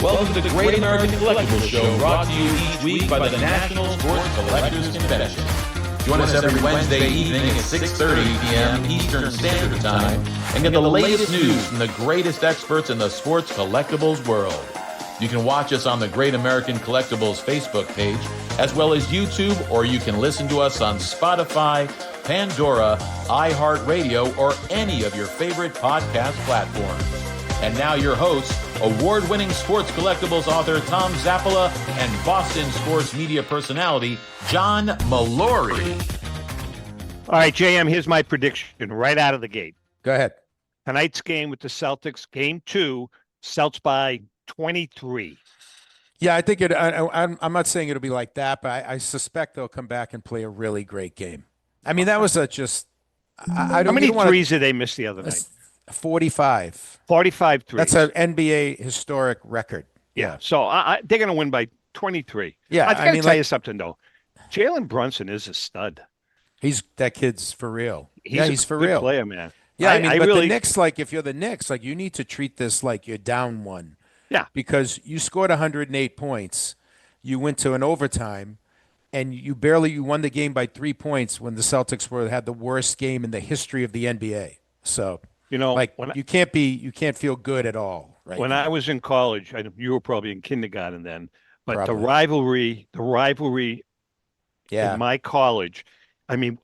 Welcome to the Great American Collectibles Show, brought to you each week by the National Sports Collectors Convention. Join us every Wednesday evening at 6:30 p.m. Eastern Standard Time and get the latest news from the greatest experts in the sports collectibles world. You can watch us on the Great American Collectibles Facebook page, as well as YouTube, or you can listen to us on Spotify, Pandora, iHeartRadio, or any of your favorite podcast platforms. And now your hosts, award-winning sports collectibles author Tom Zappola and Boston sports media personality John Mallory. All right, JM, here's my prediction right out of the gate. Go ahead. Tonight's game with the Celtics, game 2, Celts by 23. Yeah, I think I'm not saying it'll be like that, but I suspect they'll come back and play a really great game. I mean, that was I don't. How many threes did they miss the other night? 45. 45 threes. That's an NBA historic record. Yeah. So they're going to win by 23. Yeah. I got to tell you something, though. Jalen Brunson is a stud. That kid's for real. He's for a good real. player, man. Yeah, but really, the Knicks, like, if you're the Knicks, like, you need to treat this like you're down one. Yeah. Because you scored 108 points. You went to an overtime, and you won the game by 3 points when the Celtics had the worst game in the history of the NBA. So, you can't feel good at all. Right. When I was in college, you were probably in kindergarten then, but Probably. the rivalry in my college, I mean,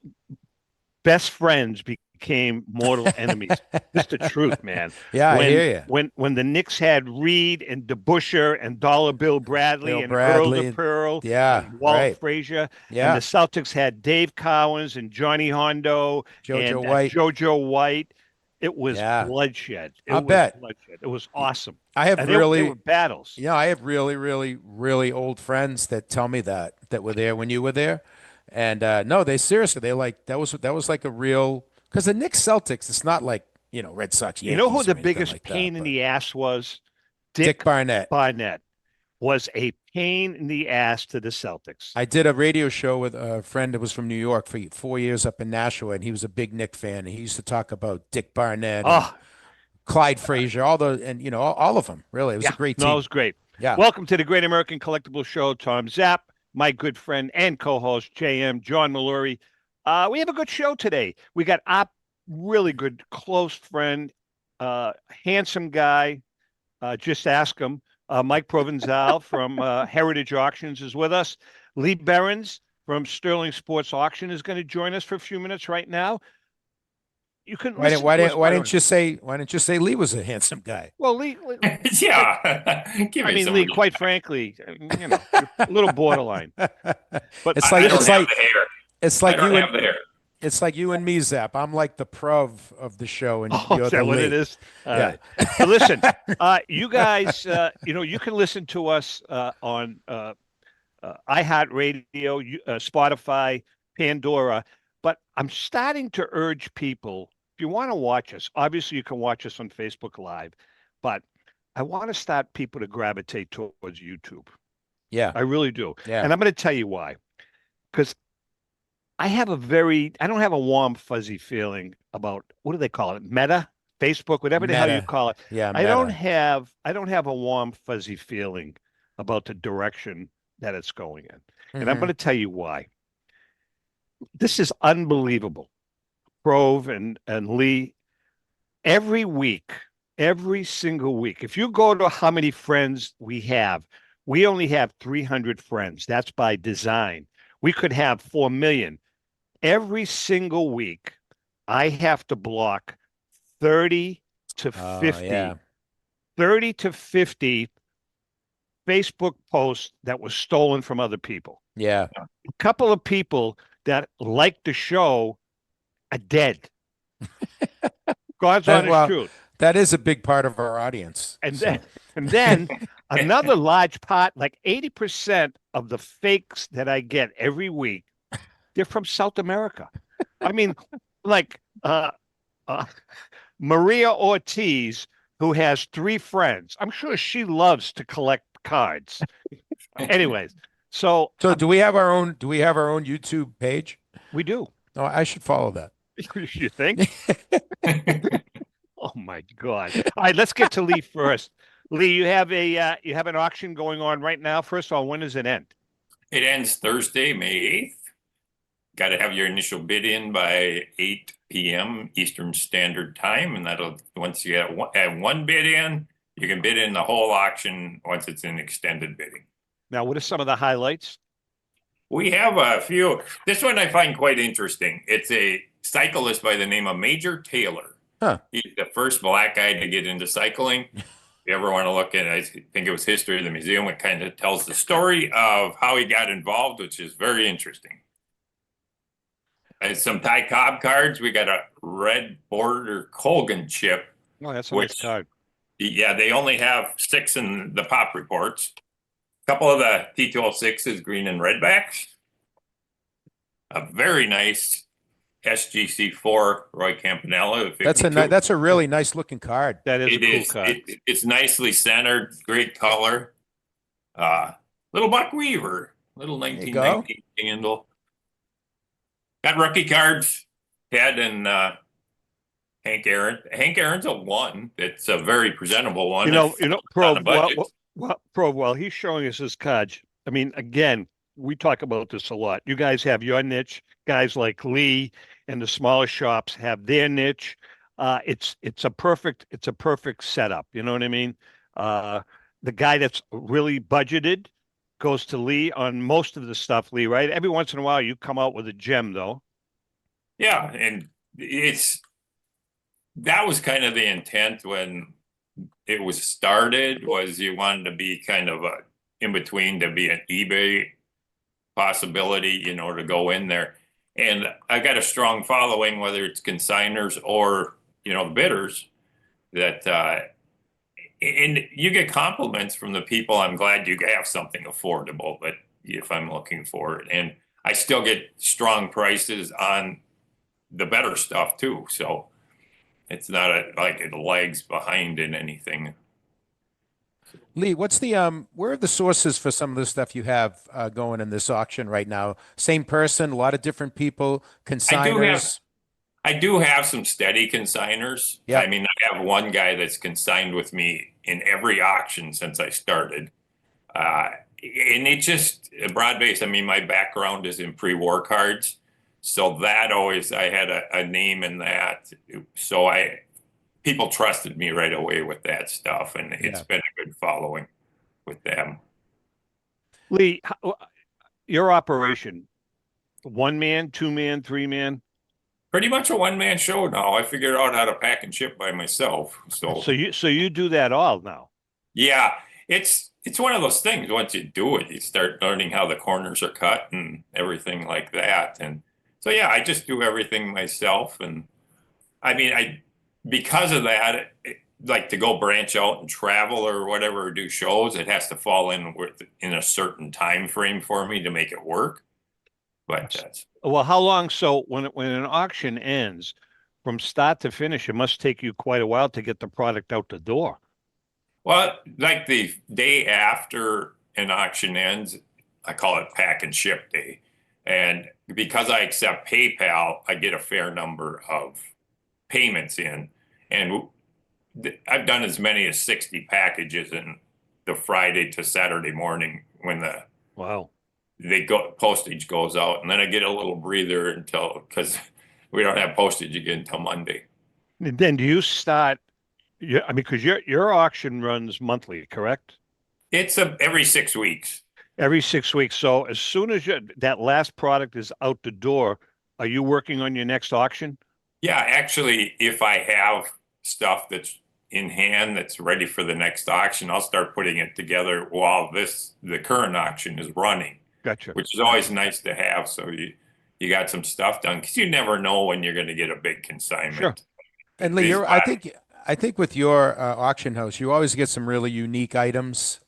best friends became mortal enemies. That's the truth, man. Yeah, I hear you. When the Knicks had Reed and DeBusschere and Dollar Bill Bradley and Earl DePearl and Walt Frazier, and the Celtics had Dave Cowens and Johnny Hondo and JoJo White. It was bloodshed. I'll bet. Bloodshed. It was awesome. They were battles. Yeah, I have really, really, really old friends that tell me that were there when you were there. And no, they like that was like a real, because the Knicks Celtics, it's not like, Red Sox. You know who the biggest pain in the ass was? Dick Barnett. Barnett was a pain in the ass to the Celtics. I did a radio show with a friend that was from New York for 4 years up in Nashua, and he was a big Knick fan. And he used to talk about Dick Barnett, Clyde Frazier, all of them. Really, it was a great team. No, it was great. Yeah. Welcome to the Great American Collectibles Show. Tom Zapp, my good friend and co-host JM John Mallory. We have a good show today. We got our really good close friend, handsome guy. Just ask him. Mike Provenzale from Heritage Auctions is with us. Lee Behrens from Sterling Sports Auction is going to join us for a few minutes right now. You can why didn't you say Lee was a handsome guy? Well, Lee yeah. Lee, quite frankly, a little borderline. But it's like you and me, Zap. I'm like the prov of the show, and you're is that the what Lee. it is? All right. So listen, you guys, you can listen to us on iHeartRadio, Spotify, Pandora. But I'm starting to urge people, if you want to watch us, obviously you can watch us on Facebook Live, but I want to start people to gravitate towards YouTube. Yeah. I really do. Yeah. And I'm going to tell you why. Because I don't have a warm, fuzzy feeling about, what do they call it? Meta? Facebook? Whatever the hell you call it. Yeah, I don't have a warm, fuzzy feeling about the direction that it's going in. Mm-hmm. And I'm going to tell you why. This is unbelievable. Prove and Lee, every single week, if you go to how many friends we only have 300 friends. That's by design. We could have 4 million. Every single week, I have to block 30 to 50 Facebook posts that were stolen from other people. Yeah. A couple of people that like the show are dead. God's honest truth. That is a big part of our audience. And then another large part, like 80% of the fakes that I get every week, they're from South America. I mean, like Maria Ortiz, who has 3 friends. I'm sure she loves to collect cards. Anyways, so do we have our own YouTube page? We do. Oh, I should follow that. You think? Oh my God. All right, let's get to Lee first. Lee, you have an auction going on right now. First of all, when does it end? It ends Thursday, May 8th. Got to have your initial bid in by 8 p.m. Eastern Standard Time, and that'll once you have one bid in, you can bid in the whole auction once it's in extended bidding. Now, what are some of the highlights? We have a few. This one I find quite interesting. It's a cyclist by the name of Major Taylor. Huh. He's the first black guy to get into cycling. If you ever want to look at it, I think it was History of the Museum. It kind of tells the story of how he got involved, which is very interesting. And some Ty Cobb cards. We got a red border Colgan chip. Oh, that's a nice card. Yeah, they only have 6 in the pop reports. A couple of the T206s, green and redbacks. A very nice SGC4 Roy Campanella. That's a really nice looking card. That is a cool card. It's nicely centered, great color. Little Buck Weaver, little 1919 handle. Got rookie cards, Ted and Hank Aaron. Hank Aaron's a 1. It's a very presentable one. While he's showing us his cards, I mean, again, we talk about this a lot. You guys have your niche. Guys like Lee and the smaller shops have their niche. It's a perfect setup. You know what I mean? The guy that's really budgeted goes to Lee on most of the stuff, Lee, right? Every once in a while you come out with a gem though. Yeah, and that was kind of the intent when it was started, was you wanted to be kind of a in between, to be an eBay possibility, to go in there. And I got a strong following, whether it's consigners or, the bidders, that and you get compliments from the people. I'm glad you have something affordable, but if I'm looking for it, and I still get strong prices on the better stuff too. So it's not like it lags behind in anything. Lee, what's the where are the sources for some of the stuff you have going in this auction right now? Same person, a lot of different people, consigners. I do have some steady consigners. Yeah. I mean, I have one guy that's consigned with me in every auction since I started. And it just broad-based. I mean, my background is in pre-war cards. So that always, I had a name in that. So people trusted me right away with that stuff. And it's been a good following with them. Lee, your operation, 1-man, 2-man, 3-man? Pretty much a one-man show now. I figured out how to pack and ship by myself. So you do that all now? Yeah, it's one of those things. Once you do it, you start learning how the corners are cut and everything like that. And so yeah, I just do everything myself. And I mean, because of that, like to go branch out and travel or whatever, or do shows, it has to fall in a certain time frame for me to make it work. But that's well, how long? So when an auction ends, from start to finish, it must take you quite a while to get the product out the door. Well, like the day after an auction ends, I call it pack and ship day. And because I accept PayPal, I get a fair number of payments in. And I've done as many as 60 packages in the Friday to Saturday morning when postage goes out, and then I get a little breather because we don't have postage again until Monday. And then do you start? I mean, because your auction runs monthly, correct? It's every 6 weeks. Every 6 weeks. So as soon as that last product is out the door, are you working on your next auction? Yeah, actually, if I have stuff that's in hand that's ready for the next auction, I'll start putting it together while the current auction is running. Gotcha. Which is always nice to have. So you got some stuff done, because you never know when you're going to get a big consignment. Sure. And Lee, I think with your auction house, you always get some really unique items.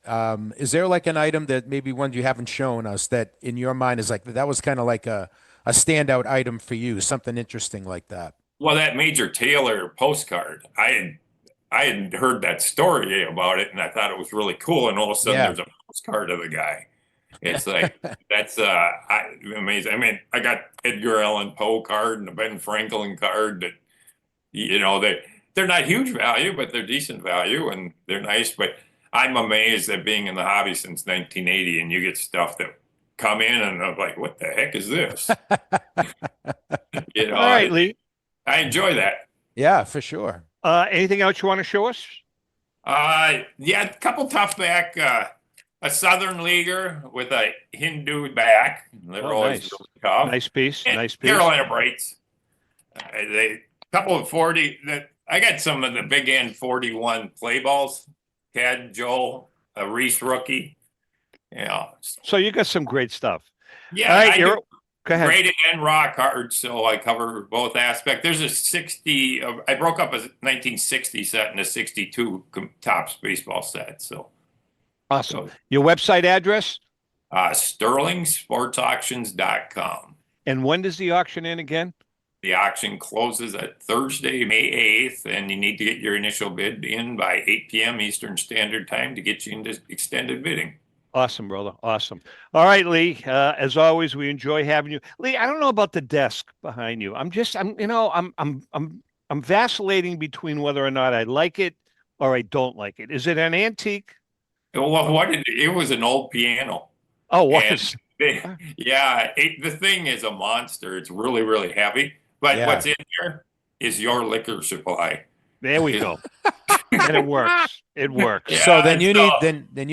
Is there like an item that maybe one you haven't shown us that in your mind is like, that was kind of like a standout item for you, something interesting like that? Well, that Major Taylor postcard, I had heard that story about it, and I thought it was really cool. And all of a sudden there's a postcard of the guy. It's like, that's amazing. I mean, I got Edgar Allan Poe card and a Ben Franklin card that, they're not huge value, but they're decent value and they're nice. But I'm amazed at being in the hobby since 1980, and you get stuff that come in, and I'm like, what the heck is this? You know, All right, Lee. I enjoy that. Yeah, for sure. Anything else you want to show us? Yeah, a couple tough back, a Southern Leaguer with a Hindu back. They're Oh, always nice. really tough. Nice piece. And Nice piece. Carolina Brights. They couple of 40 that I got some of the big end 41 play balls. Ted, Joel, a Reese rookie. Yeah. So you got some great stuff. Yeah, All right, I do go ahead. graded and raw cards, so I cover both aspects. There's a 60. I broke up a 1960 set and a 62 Topps baseball set. So Awesome. Your website address? sterlingsportsauctions.com. And when does the auction end again? The auction closes at Thursday, May 8th, and you need to get your initial bid in by 8 p.m. Eastern Standard Time to get you into extended bidding. Awesome, brother. Awesome. All right, Lee. As always, we enjoy having you. Lee, I don't know about the desk behind you. I'm vacillating between whether or not I like it or I don't like it. Is it an antique? Well, it was an old piano. Oh, was. Yeah, the thing is a monster. It's really, really heavy. But Yeah. what's in there is your liquor supply. There we go. And it works. It works. Yeah, So then you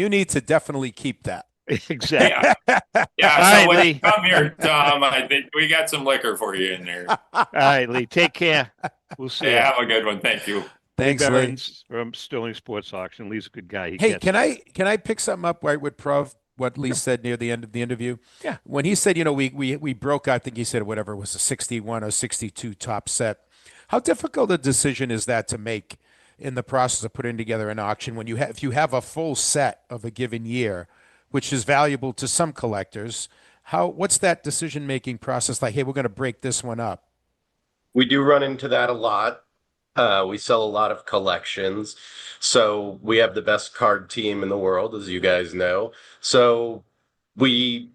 need to definitely keep that. Exactly. Yeah. All So right, when Lee. you come here, Tom, I think we got some liquor for you in there. All right, Lee. Take care. We'll see Yeah, you. have a good one. Thank you. Thanks, Lee. Behrens from Sterling Sports Auction. Lee's a good guy. He Hey, gets can it. I pick something up right with Prov? What Lee said near the end of the interview. Yeah. When he said, we broke, I think he said whatever it was, a 61 or 62 top set. How difficult a decision is that to make in the process of putting together an auction when if you have a full set of a given year, which is valuable to some collectors? What's that decision making process like? Hey, we're going to break this one up. We do run into that a lot. We sell a lot of collections. So we have the best card team in the world, as you guys know. So we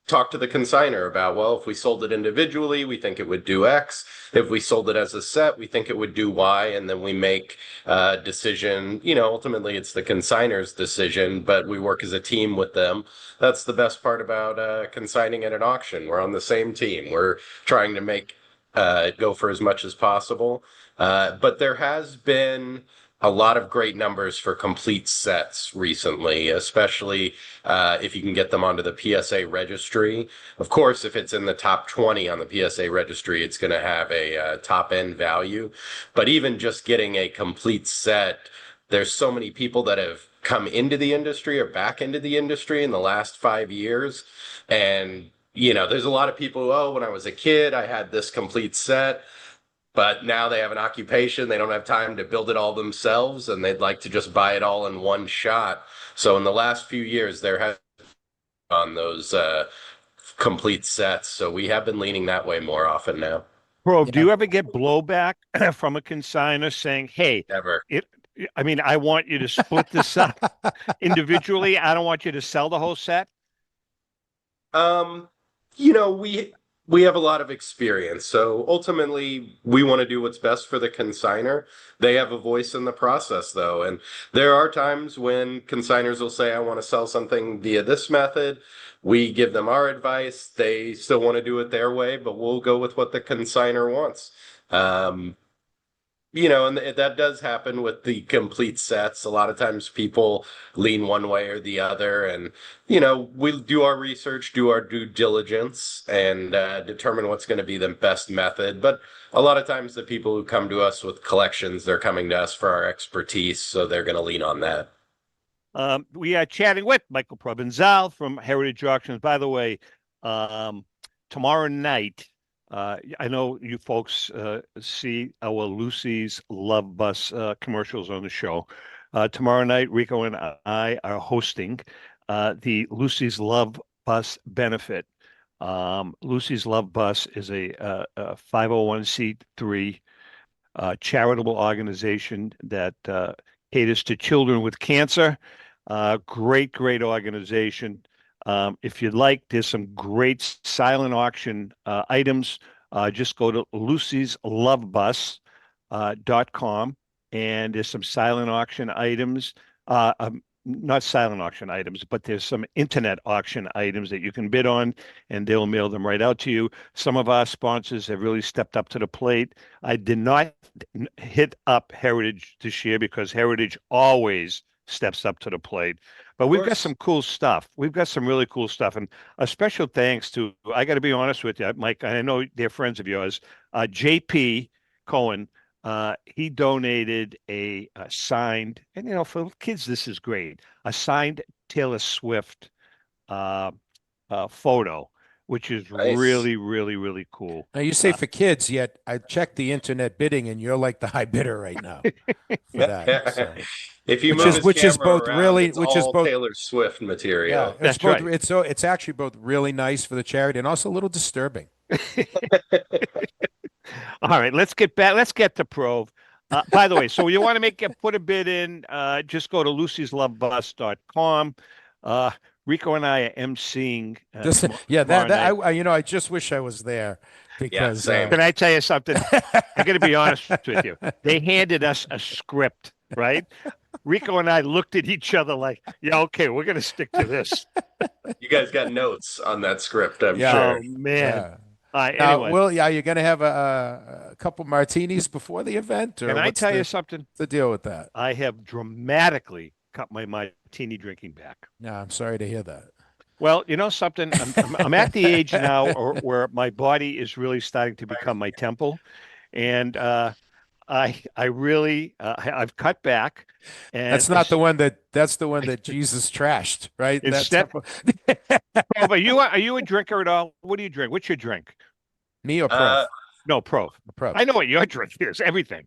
talk to the consignor about, well, if we sold it individually, we think it would do X. If we sold it as a set, we think it would do Y. And then we make a decision. Ultimately, it's the consignor's decision, but we work as a team with them. That's the best part about consigning at an auction. We're on the same team. We're trying to make go for as much as possible. But there has been a lot of great numbers for complete sets recently, especially if you can get them onto the PSA registry. Of course, if it's in the top 20 on the PSA registry, it's going to have a top end value. But even just getting a complete set, there's so many people that have come into the industry or back into the industry in the last 5 years. And, there's a lot of people who, when I was a kid, I had this complete set. But now they have an occupation. They don't have time to build it all themselves, and they'd like to just buy it all in one shot. So in the last few years, there has been on those complete sets. So we have been leaning that way more often now. Bro, do you ever get blowback from a consignor saying, hey, Never. I want you to split this up individually. I don't want you to sell the whole set. We have a lot of experience. So ultimately, we want to do what's best for the consignor. They have a voice in the process, though. And there are times when consignors will say, I want to sell something via this method. We give them our advice. They still want to do it their way, but we'll go with what the consignor wants. And that does happen with the complete sets. A lot of times people lean one way or the other. And, we'll do our research, do our due diligence, and determine what's going to be the best method. But a lot of times the people who come to us with collections, they're coming to us for our expertise. So they're going to lean on that. We are chatting with Michael Provenzale from Heritage Auctions. By the way, tomorrow night, I know you folks see our Lucy's Love Bus commercials on the show. Tomorrow night, Rico and I are hosting the Lucy's Love Bus benefit. Lucy's Love Bus is a 501c3 charitable organization that caters to children with cancer. Great organization. If you'd like, there's some great silent auction items. Just go to Lucy's Love Bus .com, and there's some silent auction items. Not silent auction items, but there's some internet auction items that you can bid on, and they'll mail them right out to you. Some of our sponsors have really stepped up to the plate. I did not hit up Heritage this year because Heritage always steps up to the plate. But we've got some cool stuff. We've got some really cool stuff. And a special thanks to, I got to be honest with you, Mike, I know they're friends of yours, JP Cohen. He donated a signed, and for kids, this is great, a signed Taylor Swift photo, which is Nice. really, really, really cool. Now you say for kids, yet I checked the internet bidding, and you're like the high bidder right now for that. So. If you Which move is- his which is camera both around, really- it's which is all both- Taylor Swift material. Yeah, That's it's both. right. It's actually both really nice for the charity and also a little disturbing. All right, let's get back. Let's get to Prov. By the way, so you want to put a bid in, just go to lucyslovebus.com. Rico and I are emceeing. Yeah, tomorrow night. I just wish I was there because same. Can I tell you something? I'm going to be honest with you. They handed us a script, right? Rico and I looked at each other like, yeah, okay, we're going to stick to this. You guys got notes on that script, I'm Yeah. sure. Oh, man. Now, Anyway, Will, you're going to have a couple martinis before the event, or can I what's tell you something? the deal with that? I have dramatically cut my martini drinking back. No, I'm sorry to hear that. Well, you know something? I'm at the age now where my body is really starting to become my temple, and I really I've cut back. And That's not the one that's the one that Jesus trashed, right? Instead- Prov, are you a drinker at all? What do you drink? What's your drink? Me or Pro? No, Prov. Pro. I know what your drink is. Everything.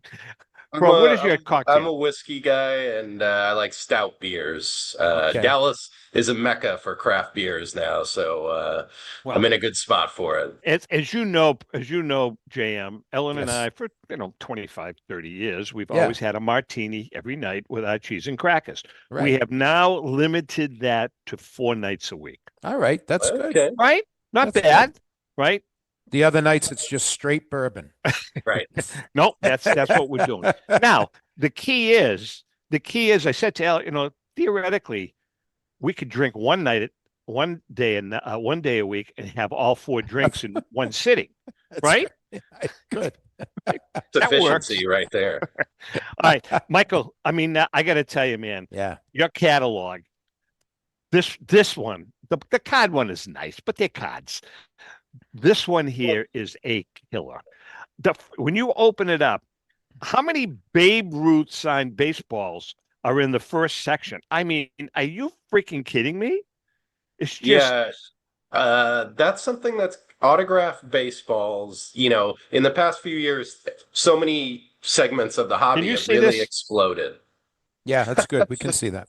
I'm Prov, what a- is your I'm cocktail? a whiskey guy, and I like stout beers. Okay. Dallas is a mecca for craft beers now, so Well, I'm in a good spot for it. as you know, JM, Ellen and Yes. I, for 25, 30 years, we've Yeah. always had a martini every night with our cheese and crackers. We Right. have now limited that to 4 nights a week. All right. That's good. Okay, Right? Not That's bad, right? The other nights it's just straight bourbon. right. No, that's what we're doing. Now, the key is, I said to Al, theoretically, we could drink one day a week and have all 4 drinks in one sitting, right? Good. That Efficiency right there. All right, Michael, I mean, I got to tell you, man, Yeah. your catalog, this one, the card one is nice, but they're cards. This one here is a killer. When you open it up, how many Babe Ruth signed baseballs are in the first section? I mean, are you freaking kidding me? It's just That's something that's autographed baseballs. In the past few years, so many segments of the hobby you have see really this? exploded. Yeah, that's good. We can see that.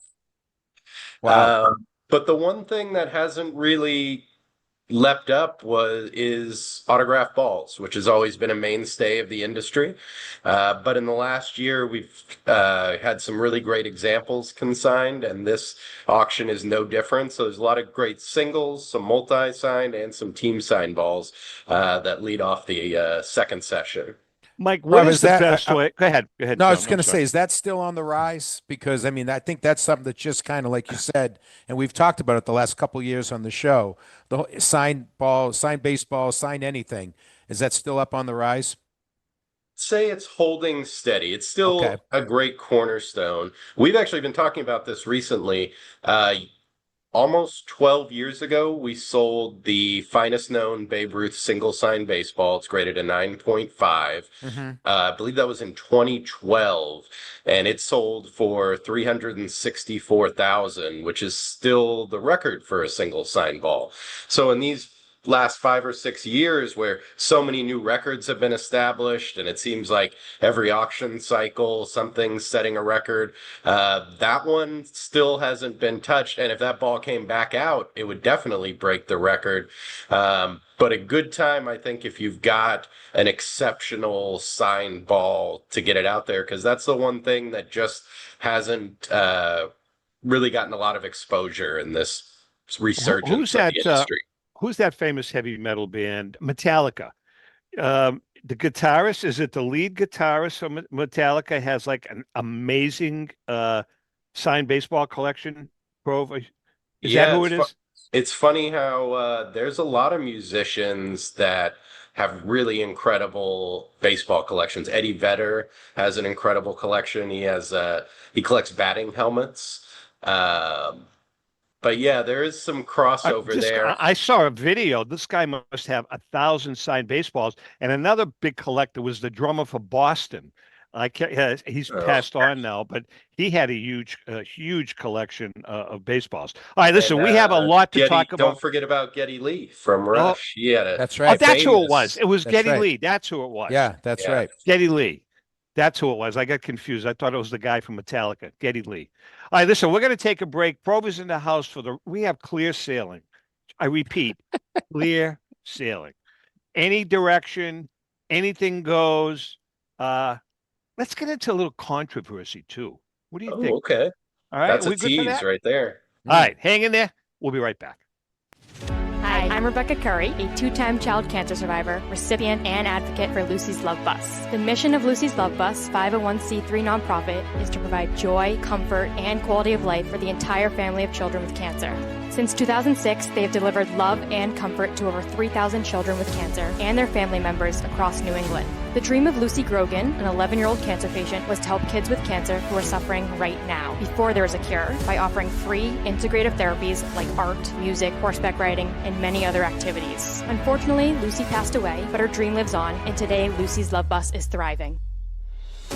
Wow. But the one thing that hasn't really leapt up is autograph balls, which has always been a mainstay of the industry. But in the last year, we've had some really great examples consigned, and this auction is no different. So there's a lot of great singles, some multi-signed, and some team-signed balls that lead off the second session. Mike, what Rob, is is the that- best way? Go ahead. No, I was Tom, going I'm to say, sorry. is that still on the rise? Because I mean, I think that's something that just kind of like you said, and we've talked about it the last couple of years on the show. The whole, signed ball, signed baseball, signed anything. Is that still up on the rise? Say it's holding steady. It's still Okay. a great cornerstone. We've actually been talking about this recently. Almost 12 years ago, we sold the finest known Babe Ruth single sign baseball. It's graded a 9.5. I believe that was in 2012, and it sold for $364,000, which is still the record for a single sign ball. So in these last 5 or 6 years where so many new records have been established, and it seems like every auction cycle something's setting a record, that one still hasn't been touched, and if that ball came back out, it would definitely break the record. But a good time, I think, if you've got an exceptional signed ball, to get it out there, because that's the one thing that just hasn't really gotten a lot of exposure in this resurgence Who's of that, the industry. Who's that famous heavy metal band? Metallica. the guitarist, is it the lead guitarist from Metallica has like an amazing signed baseball collection? Prov, is that who it is? It's funny how there's a lot of musicians that have really incredible baseball collections. Eddie Vedder has an incredible collection. He collects batting helmets. But yeah, there is some crossover there. I saw a video. This guy must have 1,000 signed baseballs. And another big collector was the drummer for Boston. He's passed on now, but he had a huge collection of baseballs. All right, listen, we have a lot to talk about. Don't forget about Geddy Lee from Rush. That's right. That's who it was. It was Geddy Lee. That's who it was. Yeah, that's right. Geddy Lee. That's who it was. I got confused. I thought it was the guy from Metallica, Geddy Lee. All right, listen, we're going to take a break. Prova's in the house we have clear sailing. I repeat, clear sailing. Any direction, anything goes. Let's get into a little controversy too. What do you think? Okay. All right. That's a tease right there. All right, hang in there. We'll be right back. Hi, I'm Rebecca Curry, a two-time child cancer survivor, recipient, and advocate for Lucy's Love Bus. The mission of Lucy's Love Bus, 501c3 nonprofit, is to provide joy, comfort, and quality of life for the entire family of children with cancer. Since 2006, they have delivered love and comfort to over 3,000 children with cancer and their family members across New England. The dream of Lucy Grogan, an 11-year-old cancer patient, was to help kids with cancer who are suffering right now, before there is a cure, by offering free, integrative therapies like art, music, horseback riding, and many other activities. Unfortunately, Lucy passed away, but her dream lives on, and today Lucy's Love Bus is thriving.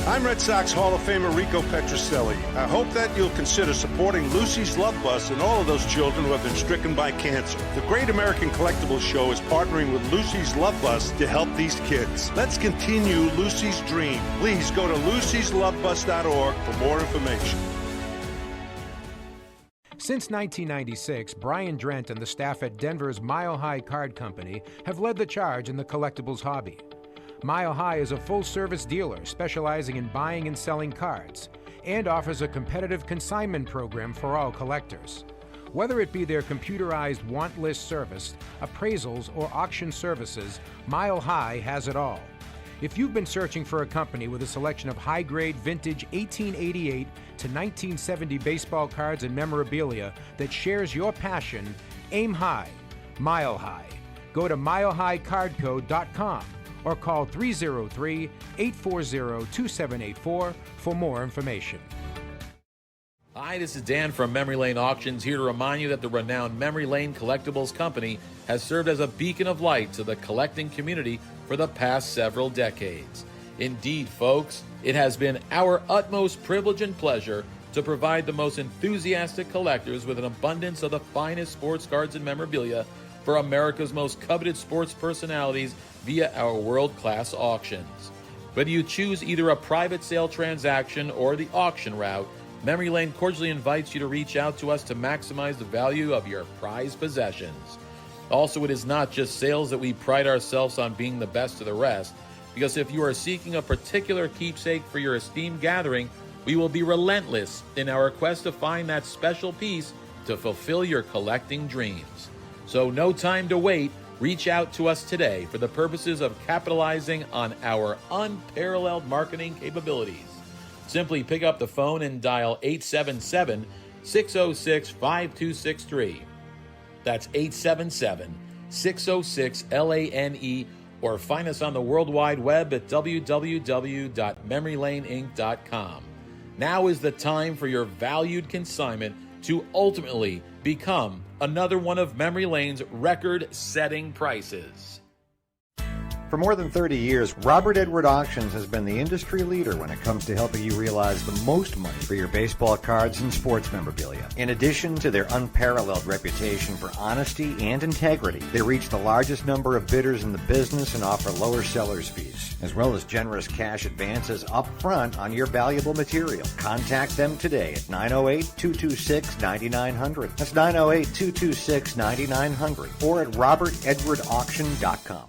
I'm Red Sox Hall of Famer Rico Petrocelli. I hope that you'll consider supporting Lucy's Love Bus and all of those children who have been stricken by cancer. The Great American Collectibles Show is partnering with Lucy's Love Bus to help these kids. Let's continue Lucy's dream. Please go to lucyslovebus.org for more information. Since 1996, Brian Drent and the staff at Denver's Mile High Card Company have led the charge in the collectibles hobby. Mile High is a full-service dealer specializing in buying and selling cards and offers a competitive consignment program for all collectors. Whether it be their computerized want list service, appraisals, or auction services, Mile High has it all. If you've been searching for a company with a selection of high-grade vintage 1888 to 1970 baseball cards and memorabilia that shares your passion, aim high, Mile High. Go to milehighcardco.com or call 303-840-2784 for more information. Hi, this is Dan from Memory Lane Auctions, here to remind you that the renowned Memory Lane Collectibles Company has served as a beacon of light to the collecting community for the past several decades. Indeed, folks, it has been our utmost privilege and pleasure to provide the most enthusiastic collectors with an abundance of the finest sports cards and memorabilia for America's most coveted sports personalities via our world-class auctions. Whether you choose either a private sale transaction or the auction route, Memory Lane cordially invites you to reach out to us to maximize the value of your prized possessions. Also, it is not just sales that we pride ourselves on being the best of the rest, because if you are seeking a particular keepsake for your esteemed gathering, we will be relentless in our quest to find that special piece to fulfill your collecting dreams. So no time to wait. Reach out to us today for the purposes of capitalizing on our unparalleled marketing capabilities. Simply pick up the phone and dial 877-606-5263. That's 877-606-LANE, or find us on the World Wide Web at www.memorylaneinc.com. Now is the time for your valued consignment to ultimately become another one of Memory Lane's record-setting prices. For more than 30 years, Robert Edward Auctions has been the industry leader when it comes to helping you realize the most money for your baseball cards and sports memorabilia. In addition to their unparalleled reputation for honesty and integrity, they reach the largest number of bidders in the business and offer lower seller's fees, as well as generous cash advances up front on your valuable material. Contact them today at 908-226-9900. That's 908-226-9900, or at robertedwardauction.com.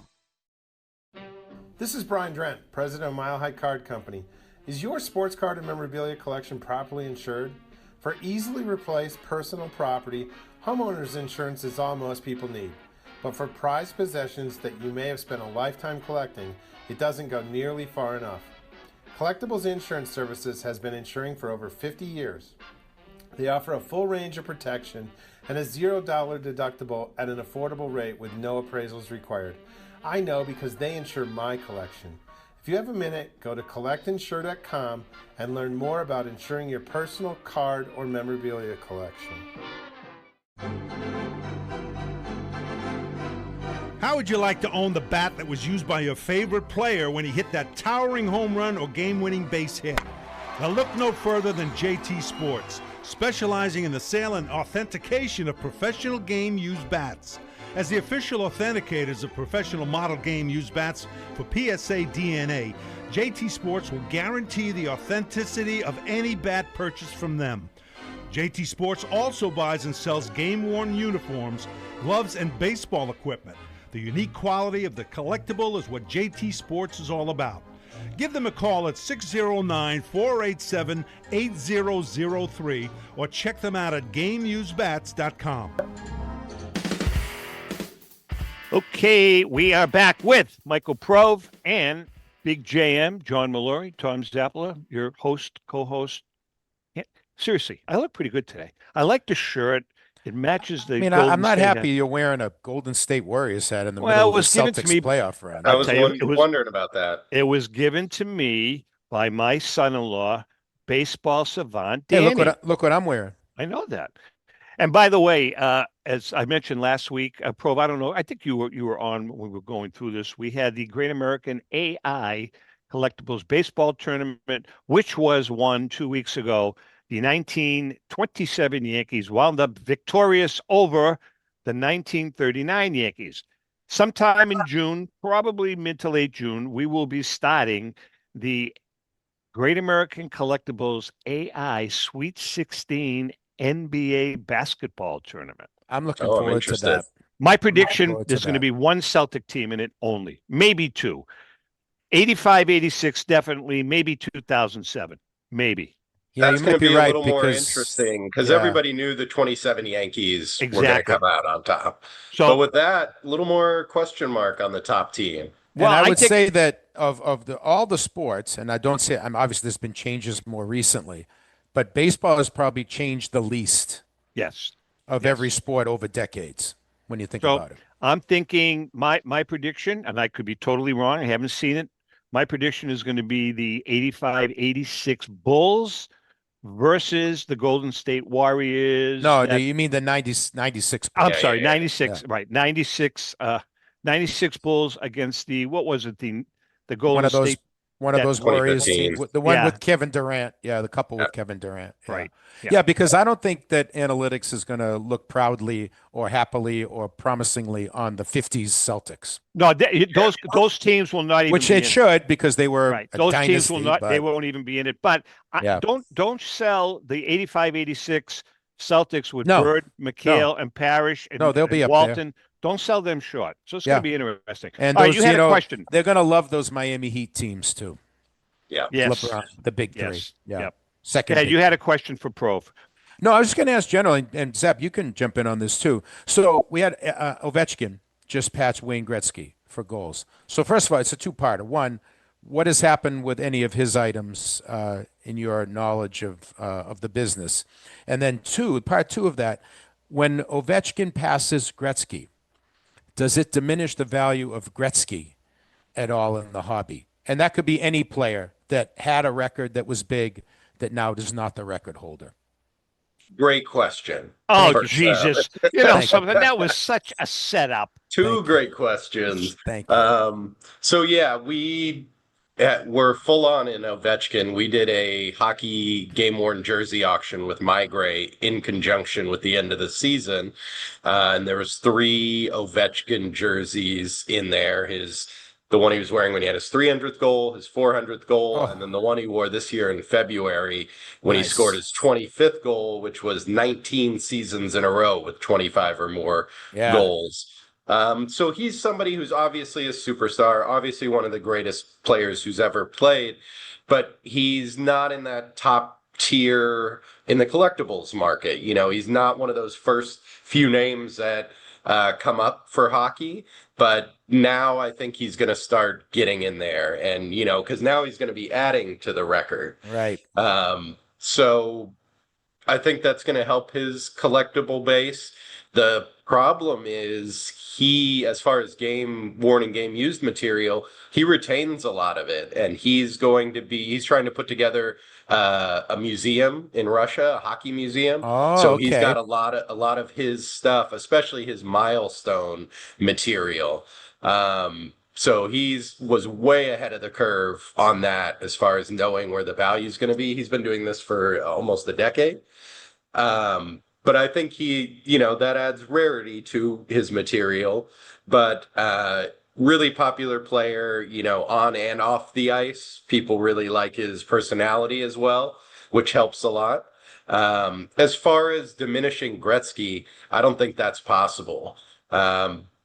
This is Brian Drent, president of Mile High Card Company. Is your sports card and memorabilia collection properly insured? For easily replaced personal property, homeowners insurance is all most people need. But for prized possessions that you may have spent a lifetime collecting, it doesn't go nearly far enough. Collectables Insurance Services has been insuring for over 50 years. They offer a full range of protection and a $0 deductible at an affordable rate with no appraisals required. I know because they insure my collection. If you have a minute, go to collectinsure.com and learn more about insuring your personal card or memorabilia collection. How would you like to own the bat that was used by your favorite player when he hit that towering home run or game-winning base hit? Now look no further than JT Sports, specializing in the sale and authentication of professional game-used bats. As the official authenticators of professional model game-used bats for PSA DNA, JT Sports will guarantee the authenticity of any bat purchased from them. JT Sports also buys and sells game-worn uniforms, gloves, and baseball equipment. The unique quality of the collectible is what JT Sports is all about. Give them a call at 609-487-8003 or check them out at GameUseBats.com. Okay, we are back with Michael Prove and Big JM, John Mallory, Tom Zappala, your host, co-host. Yeah, seriously, I look pretty good today. I like the shirt. It matches the. I'm not State happy hat. you're wearing a Golden State Warriors hat in the Well, middle it of the was given to Celtics me- playoff run. I was tell you, it was- wondering about that. It was given to me by my son-in-law, baseball savant Hey, Danny. look what I'm wearing. I know that. And by the way, as I mentioned last week, Prove, I don't know, I think you were on when we were going through this. We had the Great American AI Collectibles Baseball Tournament, which was won 2 weeks ago. The 1927 Yankees wound up victorious over the 1939 Yankees. Sometime in June, probably mid to late June, we will be starting the Great American Collectibles AI Sweet 16 NBA basketball tournament. I'm looking Oh, I'm forward to interested. that. My prediction, forward to there's going to that. be one Celtic team in it only, maybe two. 85, 86, definitely, maybe 2007, maybe. Yeah, That's you going might to be be a right little more because interesting because yeah. everybody knew the 27 Yankees were going to Exactly. come out on top. So, But with that, a little more question mark on the top team. well, and I I would think- say that of all the sports, and I don't say I'm obviously there's been changes more recently, but baseball has probably changed the least yes. of Yes. every sport over decades when you think So about it. I'm thinking my prediction, and I could be totally wrong. I haven't seen it. My prediction is going to be the 85, 86 Bulls versus the Golden State Warriors. No, that- you mean the 96. I'm Yeah, sorry, yeah, yeah. 96, right. 96 Bulls against the, what was it? The Golden one of those State, one of that those Warriors 2015. teams, the one Yeah. with Kevin Durant. Yeah, the couple with Kevin Durant. Yeah. Right. Yeah. Yeah, because I don't think that analytics is going to look proudly or happily or promisingly on the 50s Celtics, no, those teams will not even which be it in should because they were right. a Those dynasty. teams will not, they but- won't even be in it. But Yeah. don't sell the 85, 86 Celtics with No. Bird, McHale, and Parrish and, No, they'll be and up there. Walton. Don't sell them short. So it's Yeah. going to be interesting. And All right, those, you had a know, question. They're going to love those Miami Heat teams too. Yeah. Yes. LeBron, the big three. Yes. Yeah. Yep. Second. Yeah, big you had a question for Prove. No, I was just going to ask generally, and Zep, you can jump in on this too. So we had Ovechkin just patched Wayne Gretzky for goals. So first of all, it's a two-parter. One, what has happened with any of his items in your knowledge of the business? And then two, part two of that, when Ovechkin passes Gretzky, does it diminish the value of Gretzky at all in the hobby? And that could be any player that had a record that was big that now is not the record holder. Great question. Oh, First, Jesus. You know Thank you. something. That was such a setup. Two great questions. Thank you. So yeah, we're full on in Ovechkin. We did a hockey game worn jersey auction with MyGray in conjunction with the end of the season, and there was 3 Ovechkin jerseys in there. The one he was wearing when he had his 300th goal, his 400th goal, and then the one he wore this year in February when he Nice. scored his 25th goal, which was 19 seasons in a row with 25 or more Yeah. goals. So he's somebody who's obviously a superstar, obviously one of the greatest players who's ever played, but he's not in that top tier in the collectibles market. You know, he's not one of those first few names that come up for hockey, but now I think he's going to start getting in there, and because now he's going to be adding to the record. Right. So I think that's going to help his collectible base. The problem is as far as game worn and game used material, he retains a lot of it, and he's trying to put together a museum in Russia, a hockey museum. Oh, so okay. He's got a lot of his stuff, especially his milestone material. So was way ahead of the curve on that as far as knowing where the value is going to be. He's been doing this for almost a decade. But I think that adds rarity to his material, but really popular player, on and off the ice. People really like his personality as well, which helps a lot. As far as diminishing Gretzky, I don't think that's possible,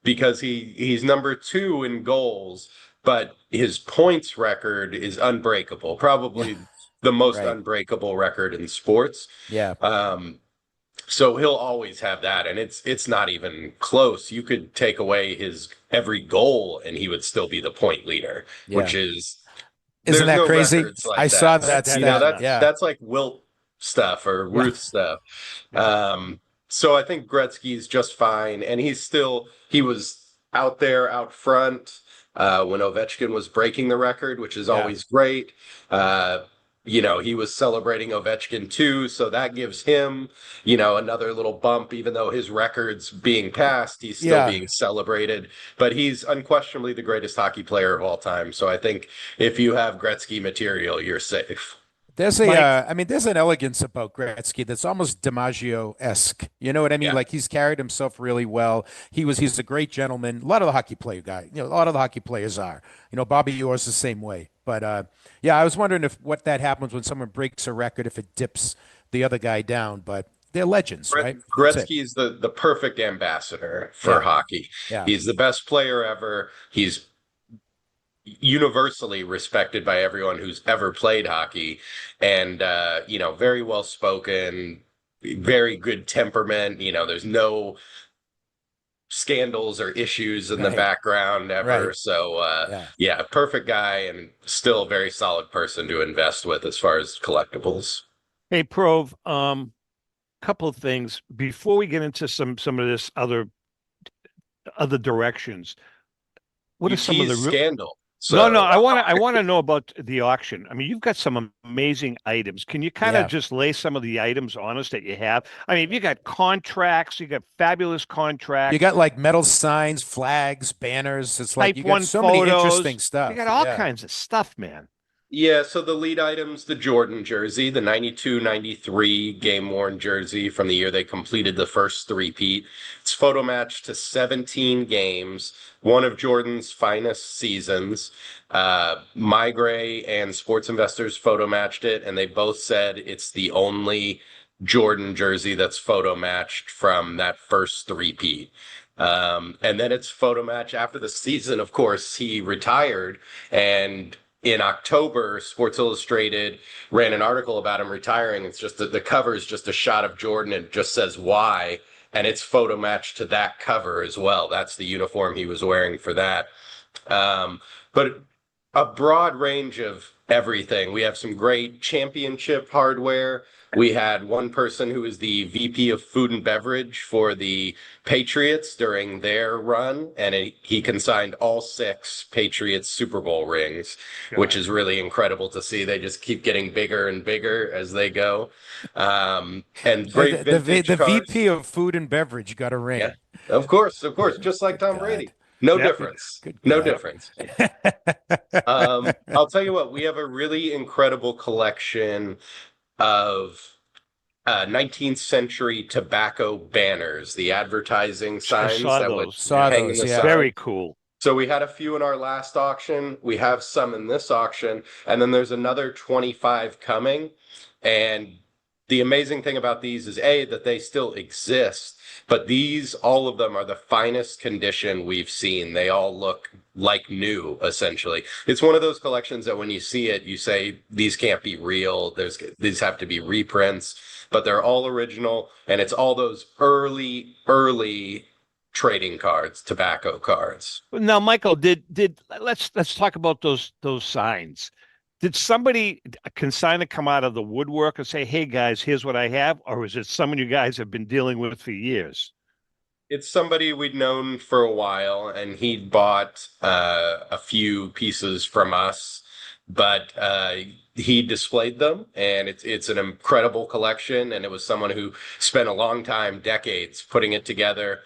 because he's number 2 in goals, but his points record is unbreakable, probably the most unbreakable record in sports. Yeah. So he'll always have that, and it's not even close. You could take away his every goal, and he would still be the point leader, which is isn't that crazy? Like I saw that. That's like Wilt stuff or Ruth stuff. So I think Gretzky's just fine, and he was out there out front when Ovechkin was breaking the record, which is always great. He was celebrating Ovechkin too, so that gives him, another little bump. Even though his record's being passed, he's still being celebrated. But he's unquestionably the greatest hockey player of all time. So I think if you have Gretzky material, you're safe. There's there's an elegance about Gretzky that's almost DiMaggio-esque. You know what I mean? Yeah. Like, he's carried himself really well. He's a great gentleman. A lot of the hockey player guy, a lot of the hockey players are. Bobby Orr's the same way. But I was wondering what that happens when someone breaks a record, if it dips the other guy down. But they're legends, right? Gretzky is the perfect ambassador for hockey. Yeah. He's the best player ever. He's universally respected by everyone who's ever played hockey, and very well spoken, very good temperament. There's no scandals or issues in the background ever. Right. So perfect guy, and still a very solid person to invest with as far as collectibles. Hey, Prov, couple of things before we get into some of this other directions. What are some of the scandal? So, no, I want to know about the auction. I mean, you've got some amazing items. Can you kind of just lay some of the items on us that you have? I mean, you got contracts, you got fabulous contracts. You got like metal signs, flags, banners. It's like Type you got 1 so photos. many interesting stuff. You got all kinds of stuff, man. Yeah, so the lead items, the Jordan jersey, the 92-93 game-worn jersey from the year they completed the first three-peat. It's photo matched to 17 games, one of Jordan's finest seasons. Migray and Sports Investors photo matched it, and they both said it's the only Jordan jersey that's photo matched from that first three-peat. And then it's photo match after the season. Of course, he retired, and in October, Sports Illustrated ran an article about him retiring. It's just that the cover is just a shot of Jordan, and it just says why, and it's photo matched to that cover as well. That's the uniform he was wearing for that. But a broad range of everything. We have some great championship hardware. We had one person who was the VP of food and beverage for the Patriots during their run, and he consigned all 6 Patriots Super Bowl rings, which is really incredible to see. They just keep getting bigger and bigger as they go. And great the vintage cars. VP of food and beverage got a ring. Yeah, of course, just like Tom Brady. No difference. No difference. I'll tell you what, we have a really incredible collection of 19th century tobacco banners, the advertising signs that would hang in the side. Very cool. So we had a few in our last auction. We have some in this auction, and then there's another 25 coming. And the amazing thing about these is that they still exist, but all of them are the finest condition we've seen. They all look like new, essentially. It's one of those collections that when you see it, you say, these can't be real. These have to be reprints, but they're all original. And it's all those early trading cards, tobacco cards. Now, Michael, did let's talk about those signs. Did somebody consign come out of the woodwork and say, "Hey guys, here's what I have," or is it someone you guys have been dealing with for years? It's somebody we'd known for a while, and he'd bought a few pieces from us, but he displayed them, and it's an incredible collection. And it was someone who spent a long time, decades, putting it together.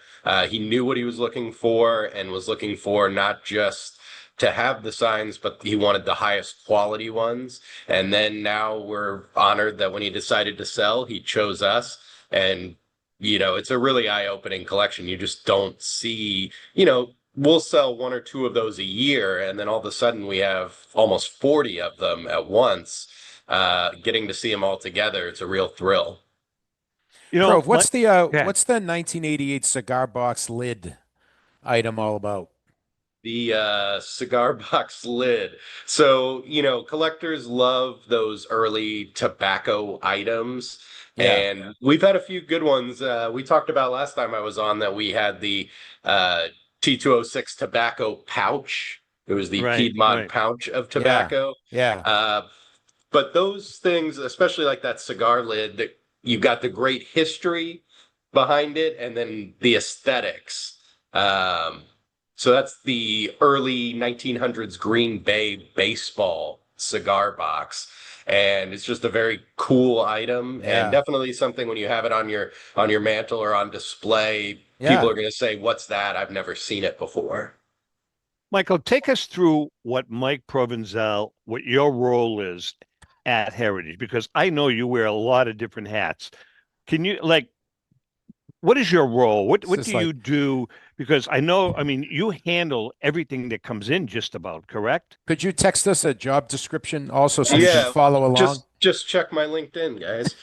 He knew what he was looking for, and was looking for not just to have the signs, but he wanted the highest quality ones. And then now we're honored that when he decided to sell, he chose us. And it's a really eye-opening collection. You just don't see, we'll sell one or two of those a year, and then all of a sudden we have almost 40 of them at once. Getting to see them all together, it's a real thrill. Prove, what's the 1988 cigar box lid item all about? The cigar box lid. So, collectors love those early tobacco items. Yeah. And we've had a few good ones. We talked about last time I was on that we had the T206 tobacco pouch. It was the Piedmont pouch of tobacco. Yeah. But those things, especially like that cigar lid, that you've got the great history behind it and then the aesthetics. So that's the early 1900s Green Bay baseball cigar box. And it's just a very cool item, and definitely something when you have it on your mantle or on display, people are going to say, "What's that? I've never seen it before." Michael, take us through what Mike Provenzale, what your role is at Heritage, because I know you wear a lot of different hats. Can you what is your role? What do you do? Because you handle everything that comes in just about, correct? Could you text us a job description also so we can follow along? Just check my LinkedIn, guys.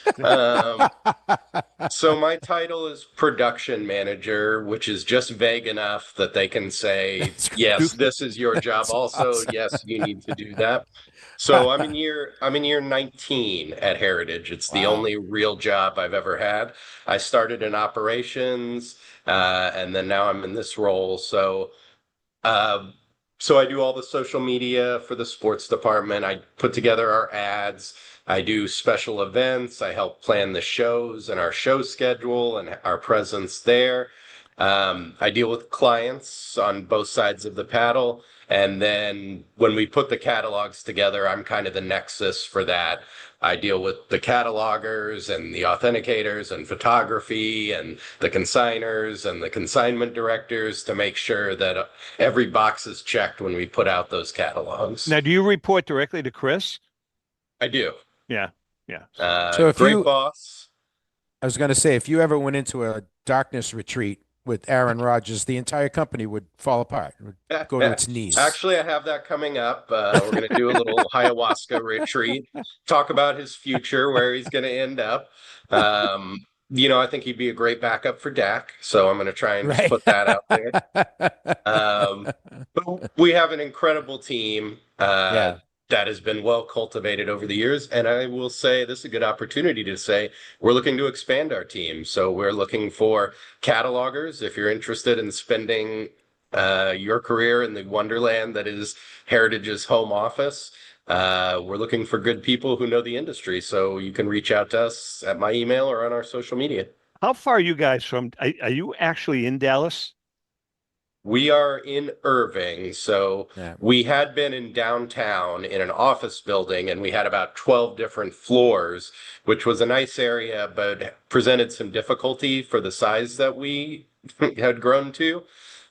So my title is production manager, which is just vague enough that they can say, yes, this is your job. Also, awesome. Yes, you need to do that. So I'm in year 19 at Heritage. It's the only real job I've ever had. I started in operations, and then now I'm in this role. So I do all the social media for the sports department. I put together our ads. I do special events. I help plan the shows and our show schedule and our presence there. I deal with clients on both sides of the paddle. And then when we put the catalogs together, I'm kind of the nexus for that. I deal with the catalogers and the authenticators and photography and the consigners and the consignment directors to make sure that every box is checked when we put out those catalogs. Now, do you report directly to Chris? I do. Yeah. So if great boss. I was going to say, if you ever went into a darkness retreat with Aaron Rodgers, the entire company would fall apart, would go to its knees. Actually, I have that coming up. We're going to do a little ayahuasca retreat, talk about his future, where he's going to end up. I think he'd be a great backup for Dak, so I'm going to try and just put that out there. But we have an incredible team that has been well cultivated over the years. And I will say this is a good opportunity to say we're looking to expand our team. So we're looking for catalogers. If you're interested in spending your career in the wonderland that is Heritage's home office, we're looking for good people who know the industry. So you can reach out to us at my email or on our social media. How far are you guys from, are you actually in Dallas? We are in Irving, so we had been in downtown in an office building, and we had about 12 different floors, which was a nice area, but presented some difficulty for the size that we had grown to.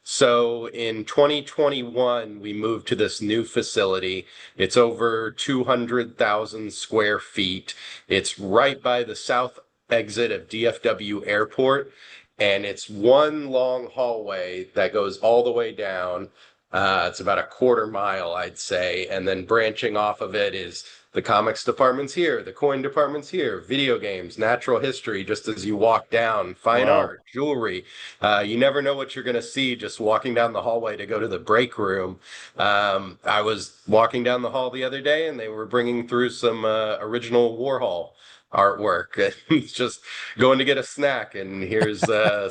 So in 2021, we moved to this new facility. It's over 200,000 square feet. It's right by the south exit of DFW Airport. And it's one long hallway that goes all the way down. It's about a quarter mile, I'd say. And then branching off of it is the comics department's here, the coin department's here, video games, natural history, just as you walk down, fine art, jewelry. You never know what you're going to see just walking down the hallway to go to the break room. I was walking down the hall the other day, and they were bringing through some original Warhol artwork. It's just going to get a snack, and here's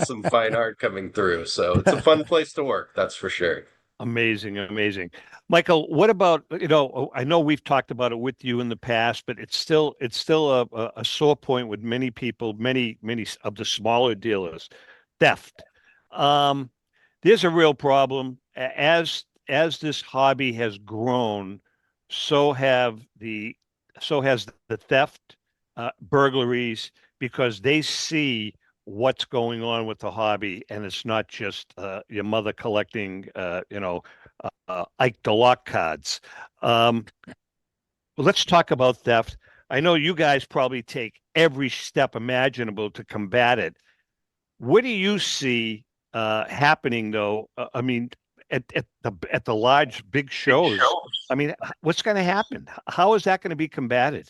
some fine art coming through. So it's a fun place to work, that's for sure. Amazing, amazing. Michael, what about, I know we've talked about it with you in the past, but it's still a sore point with many people, many of the smaller dealers, theft. Um, there's a real problem. As this hobby has grown, so have so has the theft, burglaries, because they see what's going on with the hobby, and it's not just your mother collecting, Ike DeLock cards. Well, let's talk about theft. I know you guys probably take every step imaginable to combat it. What do you see happening, though? I mean, at the large big shows. I mean, what's going to happen? How is that going to be combated?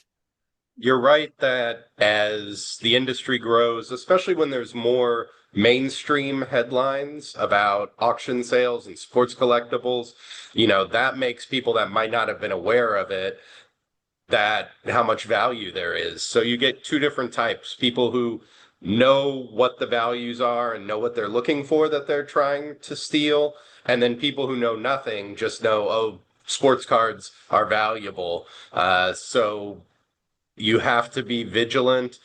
You're right that as the industry grows, especially when there's more mainstream headlines about auction sales and sports collectibles, that makes people that might not have been aware of it, that how much value there is. So you get two different types: people who know what the values are and know what they're looking for that they're trying to steal, and then people who know nothing, just know, oh, sports cards are valuable. So you have to be vigilant.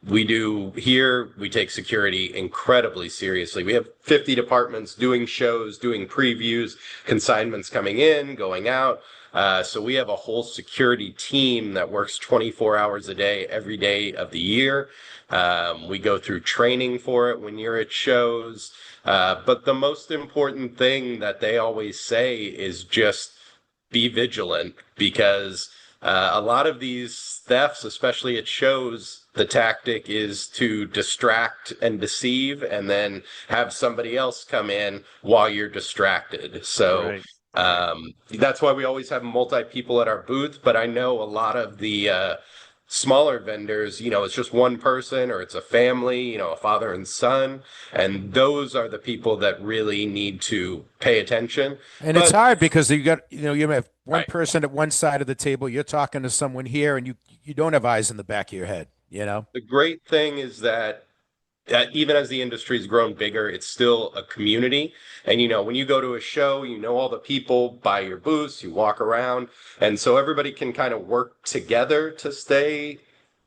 We take security incredibly seriously. We have 50 departments doing shows, doing previews, consignments coming in, going out. So we have a whole security team that works 24 hours a day, every day of the year. We go through training for it when you're at shows. But the most important thing that they always say is just be vigilant, because a lot of these thefts, especially at shows, the tactic is to distract and deceive and then have somebody else come in while you're distracted. So that's why we always have multi people at our booth. But I know a lot of the smaller vendors, it's just one person, or it's a family, a father and son. And those are the people that really need to pay attention. And it's hard because you have one person at one side of the table, you're talking to someone here, and you don't have eyes in the back of your head, The great thing is that even as the industry's grown bigger, it's still a community. And, when you go to a show, all the people by your booths, you walk around. And so everybody can kind of work together to stay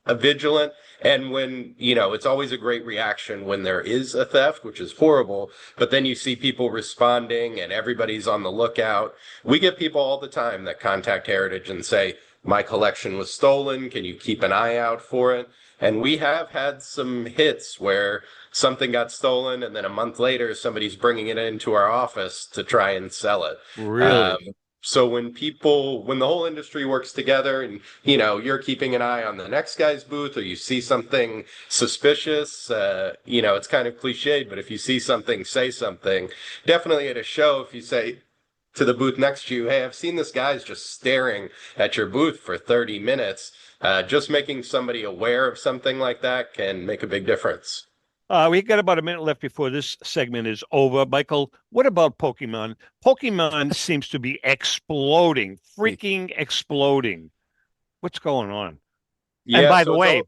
vigilant. And when, it's always a great reaction when there is a theft, which is horrible, but then you see people responding and everybody's on the lookout. We get people all the time that contact Heritage and say, my collection was stolen. Can you keep an eye out for it? And we have had some hits where something got stolen, and then a month later, somebody's bringing it into our office to try and sell it. Really? So when the whole industry works together, and, you're keeping an eye on the next guy's booth, or you see something suspicious, it's kind of cliched, but if you see something, say something. Definitely at a show, if you say to the booth next to you, hey, I've seen this guy's just staring at your booth for 30 minutes. Just making somebody aware of something like that can make a big difference. We got about a minute left before this segment is over. Michael, what about Pokemon? Pokemon seems to be exploding, freaking exploding. What's going on? Yeah, and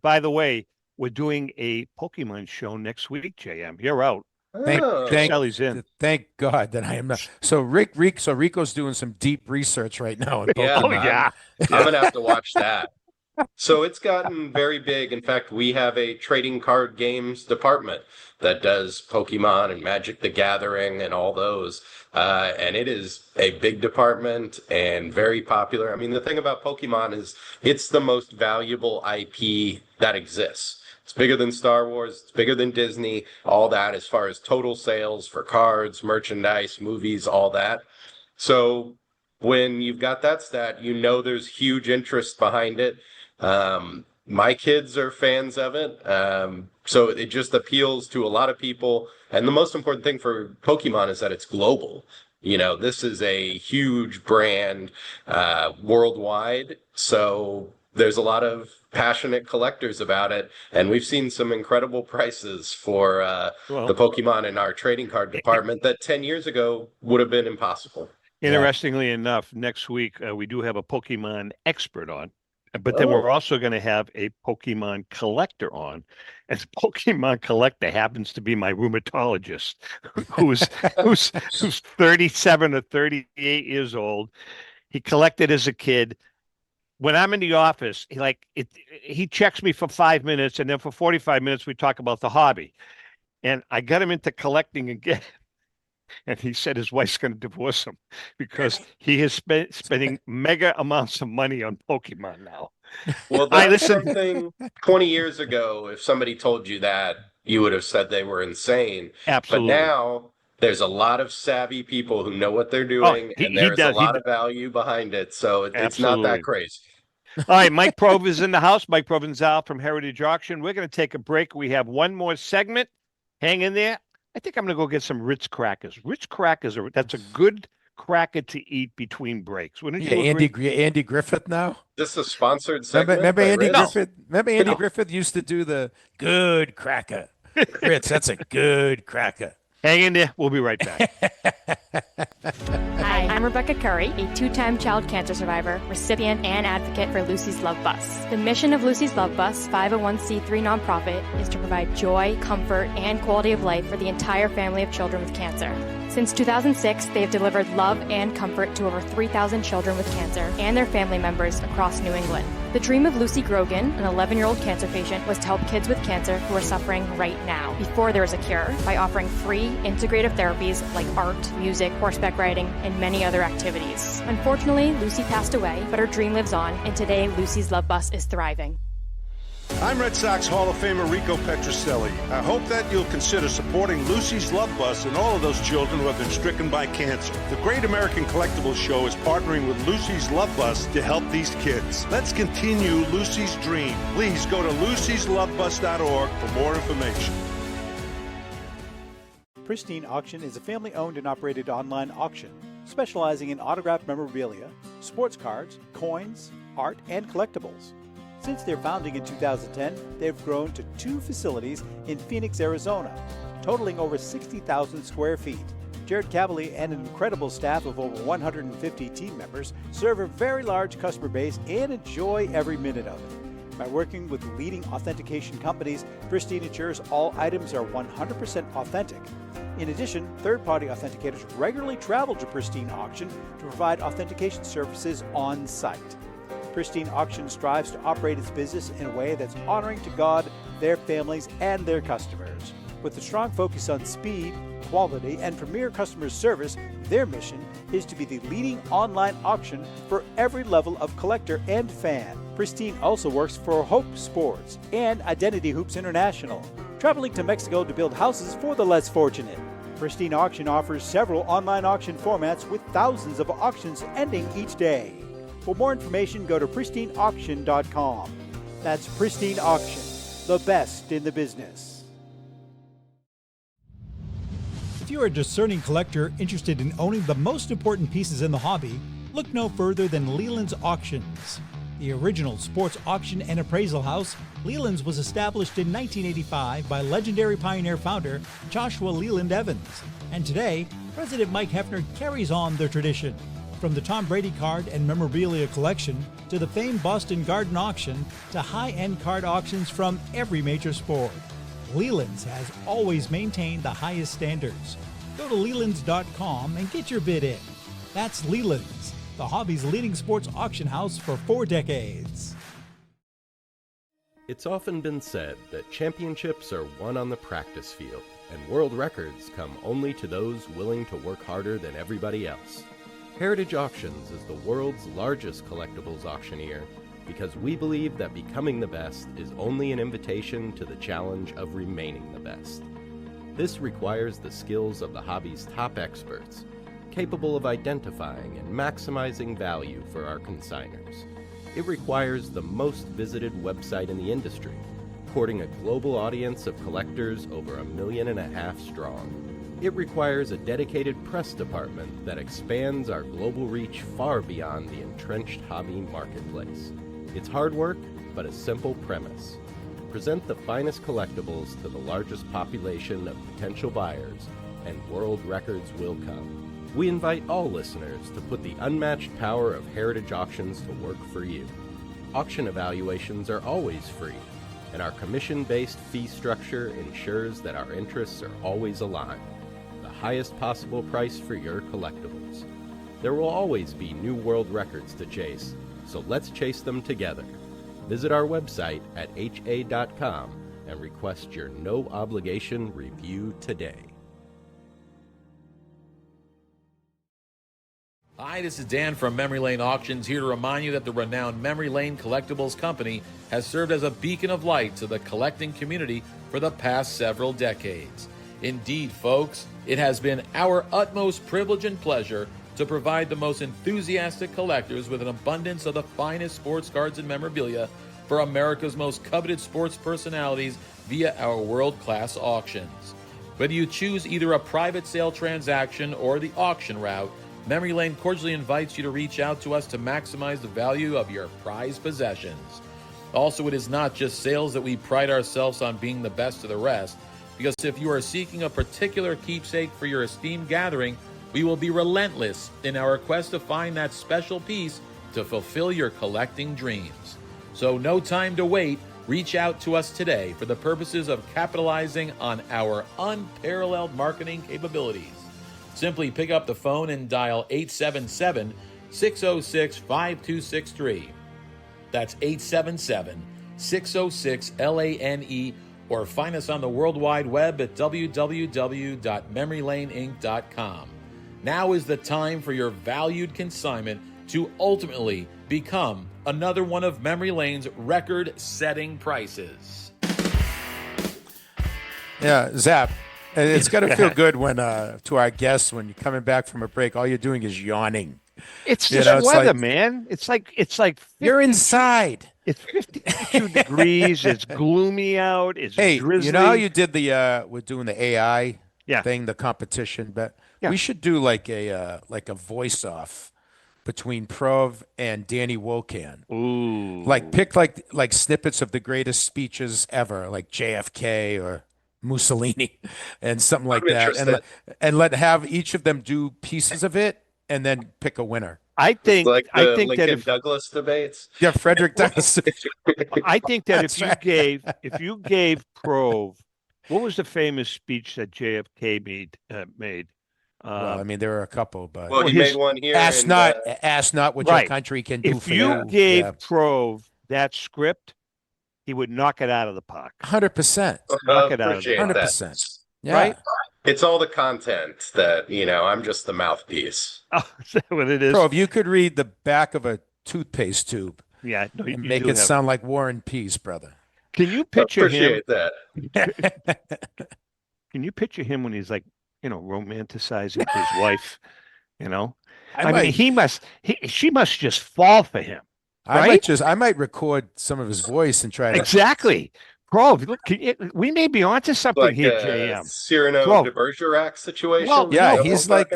by the way, we're doing a Pokemon show next week, JM. You're out. Sally's in. Thank God that I am not. So Rico's doing some deep research right now on Pokemon. Oh, yeah. I'm gonna have to watch that. So it's gotten very big. In fact, we have a trading card games department that does Pokemon and Magic the Gathering and all those. And it is a big department and very popular. I mean, the thing about Pokemon is it's the most valuable IP that exists. It's bigger than Star Wars. It's bigger than Disney, all that, as far as total sales for cards, merchandise, movies, all that. So when you've got that stat, there's huge interest behind it. My kids are fans of it. So it just appeals to a lot of people. And the most important thing for Pokemon is that it's global. This is a huge brand worldwide. So there's a lot of passionate collectors about it. And we've seen some incredible prices for the Pokemon in our trading card department that 10 years ago would have been impossible. Interestingly enough, next week we do have a Pokemon expert on. But then we're also going to have a Pokemon collector on. And the Pokemon collector happens to be my rheumatologist, who's 37 or 38 years old. He collected as a kid. When I'm in the office, he checks me for 5 minutes, and then for 45 minutes we talk about the hobby. And I got him into collecting again. And he said his wife's going to divorce him because he is spending mega amounts of money on Pokemon now. Well, that's something 20 years ago, if somebody told you that, you would have said they were insane. Absolutely. But now there's a lot of savvy people who know what they're doing, and there's a lot of value behind it. So it's not that crazy. All right, Mike Prove is in the house. Mike Provenzale from Heritage Auction. We're going to take a break. We have one more segment. Hang in there. I think I'm going to go get some Ritz crackers. Ritz crackers that's a good cracker to eat between breaks. Wouldn't you agree? Andy Griffith now? This is a sponsored segment. Remember Andy Griffith? Remember Andy Griffith used to do the good cracker. Ritz, that's a good cracker. Hang in there. We'll be right back. Hi, I'm Rebecca Curry, a two-time child cancer survivor, recipient, and advocate for Lucy's Love Bus. The mission of Lucy's Love Bus, 501c3 nonprofit, is to provide joy, comfort, and quality of life for the entire family of children with cancer. Since 2006, they have delivered love and comfort to over 3,000 children with cancer and their family members across New England. The dream of Lucy Grogan, an 11-year-old cancer patient, was to help kids with cancer who are suffering right now, before there is a cure, by offering free, integrative therapies like art, music, horseback riding, and many other activities. Unfortunately, Lucy passed away, but her dream lives on, and today Lucy's Love Bus is thriving. I'm Red Sox Hall of Famer Rico Petrocelli. I hope that you'll consider supporting Lucy's Love Bus and all of those children who have been stricken by cancer. The Great American Collectibles Show is partnering with Lucy's Love Bus to help these kids. Let's continue Lucy's dream. Please go to lucyslovebus.org for more information. Pristine Auction is a family-owned and operated online auction specializing in autographed memorabilia, sports cards, coins, art, and collectibles. Since their founding in 2010, they've grown to 2 facilities in Phoenix, Arizona, totaling over 60,000 square feet. Jared Cavalier and an incredible staff of over 150 team members serve a very large customer base and enjoy every minute of it. By working with leading authentication companies, Pristine ensures all items are 100% authentic. In addition, third-party authenticators regularly travel to Pristine Auction to provide authentication services on site. Pristine Auction strives to operate its business in a way that's honoring to God, their families, and their customers. With a strong focus on speed, quality, and premier customer service, their mission is to be the leading online auction for every level of collector and fan. Pristine also works for Hope Sports and Identity Hoops International, traveling to Mexico to build houses for the less fortunate. Pristine Auction offers several online auction formats with thousands of auctions ending each day. For more information, go to pristineauction.com. That's Pristine Auction, the best in the business. If you are a discerning collector interested in owning the most important pieces in the hobby, look no further than Leland's Auctions. The original sports auction and appraisal house, Leland's was established in 1985 by legendary Pioneer founder Joshua Leland Evans. And today, President Mike Hefner carries on the tradition. From the Tom Brady card and memorabilia collection to the famed Boston Garden Auction to high-end card auctions from every major sport, Leland's has always maintained the highest standards. Go to Lelands.com and get your bid in. That's Leland's, the hobby's leading sports auction house for 4 decades. It's often been said that championships are won on the practice field, and world records come only to those willing to work harder than everybody else. Heritage Auctions is the world's largest collectibles auctioneer because we believe that becoming the best is only an invitation to the challenge of remaining the best. This requires the skills of the hobby's top experts, capable of identifying and maximizing value for our consigners. It requires the most visited website in the industry, courting a global audience of collectors over 1.5 million strong. It requires a dedicated press department that expands our global reach far beyond the entrenched hobby marketplace. It's hard work, but a simple premise. Present the finest collectibles to the largest population of potential buyers, and world records will come. We invite all listeners to put the unmatched power of Heritage Auctions to work for you. auction evaluations are always free, and our commission-based fee structure ensures that our interests are always aligned. The highest possible price for your collectibles. There will always be new world records to chase, so let's chase them together. Visit our website at ha.com and request your no-obligation review today. Hi, this is Dan from Memory Lane Auctions, here to remind you that the renowned Memory Lane Collectibles Company has served as a beacon of light to the collecting community for the past several decades. Indeed, folks, it has been our utmost privilege and pleasure to provide the most enthusiastic collectors with an abundance of the finest sports cards and memorabilia for America's most coveted sports personalities via our world-class auctions. Whether you choose either a private sale transaction or the auction route, Memory Lane cordially invites you to reach out to us to maximize the value of your prized possessions. Also, it is not just sales that we pride ourselves on being the best of the rest, because if you are seeking a particular keepsake for your esteemed gathering, we will be relentless in our quest to find that special piece to fulfill your collecting dreams. So no time to wait. Reach out to us today for the purposes of capitalizing on our unparalleled marketing capabilities. Simply pick up the phone and dial 877-606-5263. That's 877-606-LANE, or find us on the World Wide Web at www.memorylaneinc.com. Now is the time for your valued consignment to ultimately become another one of Memory Lane's record-setting prices. Yeah, Zap. It's got to feel good when, to our guests, when you're coming back from a break, all you're doing is yawning. It's just weather, man. It's like you're inside. It's 52 degrees. It's gloomy out. It's drizzly. You know how you did we're doing the AI thing, the competition, but we should do like a voice-off between Prov and Danny Wokan. Ooh. Like pick like snippets of the greatest speeches ever, like JFK or Mussolini and something like that. And have each of them do pieces of it and then pick a winner. I think Lincoln that if Douglas debates. Yeah, Frederick Douglass. I think that if you gave Prov, what was the famous speech that JFK made? Well, I mean, there are a couple, but he made one here. Ask not what your country can do for you. If you gave Prov that script, he would knock it out of the park. 100%. Knock it out of the 100%. Yeah. Right? It's all the content that, I'm just the mouthpiece. Oh, is that what it is? Bro, if you could read the back of a toothpaste tube and make it sound like War and Peace, brother. Can you picture him? That. Can you picture him when he's like, romanticizing his wife, she must just fall for him. Right? I might record some of his voice and try to. Exactly. Bro, we may be onto something like here, JM. Cyrano de Bergerac situation. Well, he's like,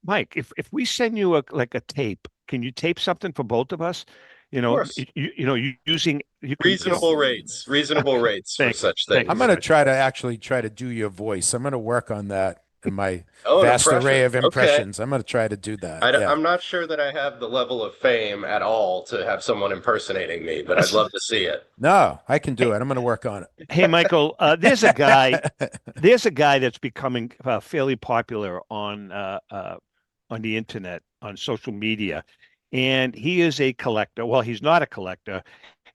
Mike, if we send you a tape, can you tape something for both of us? Using reasonable rates for such things. I'm going to try to do your voice. I'm going to work on that in my vast array of impressions. Okay. I'm going to try to do that. I'm not sure that I have the level of fame at all to have someone impersonating me, but I'd love to see it. No, I can do it. I'm going to work on it. Hey, Michael, there's a guy that's becoming fairly popular on the internet, on social media. And he is a collector. Well, he's not a collector,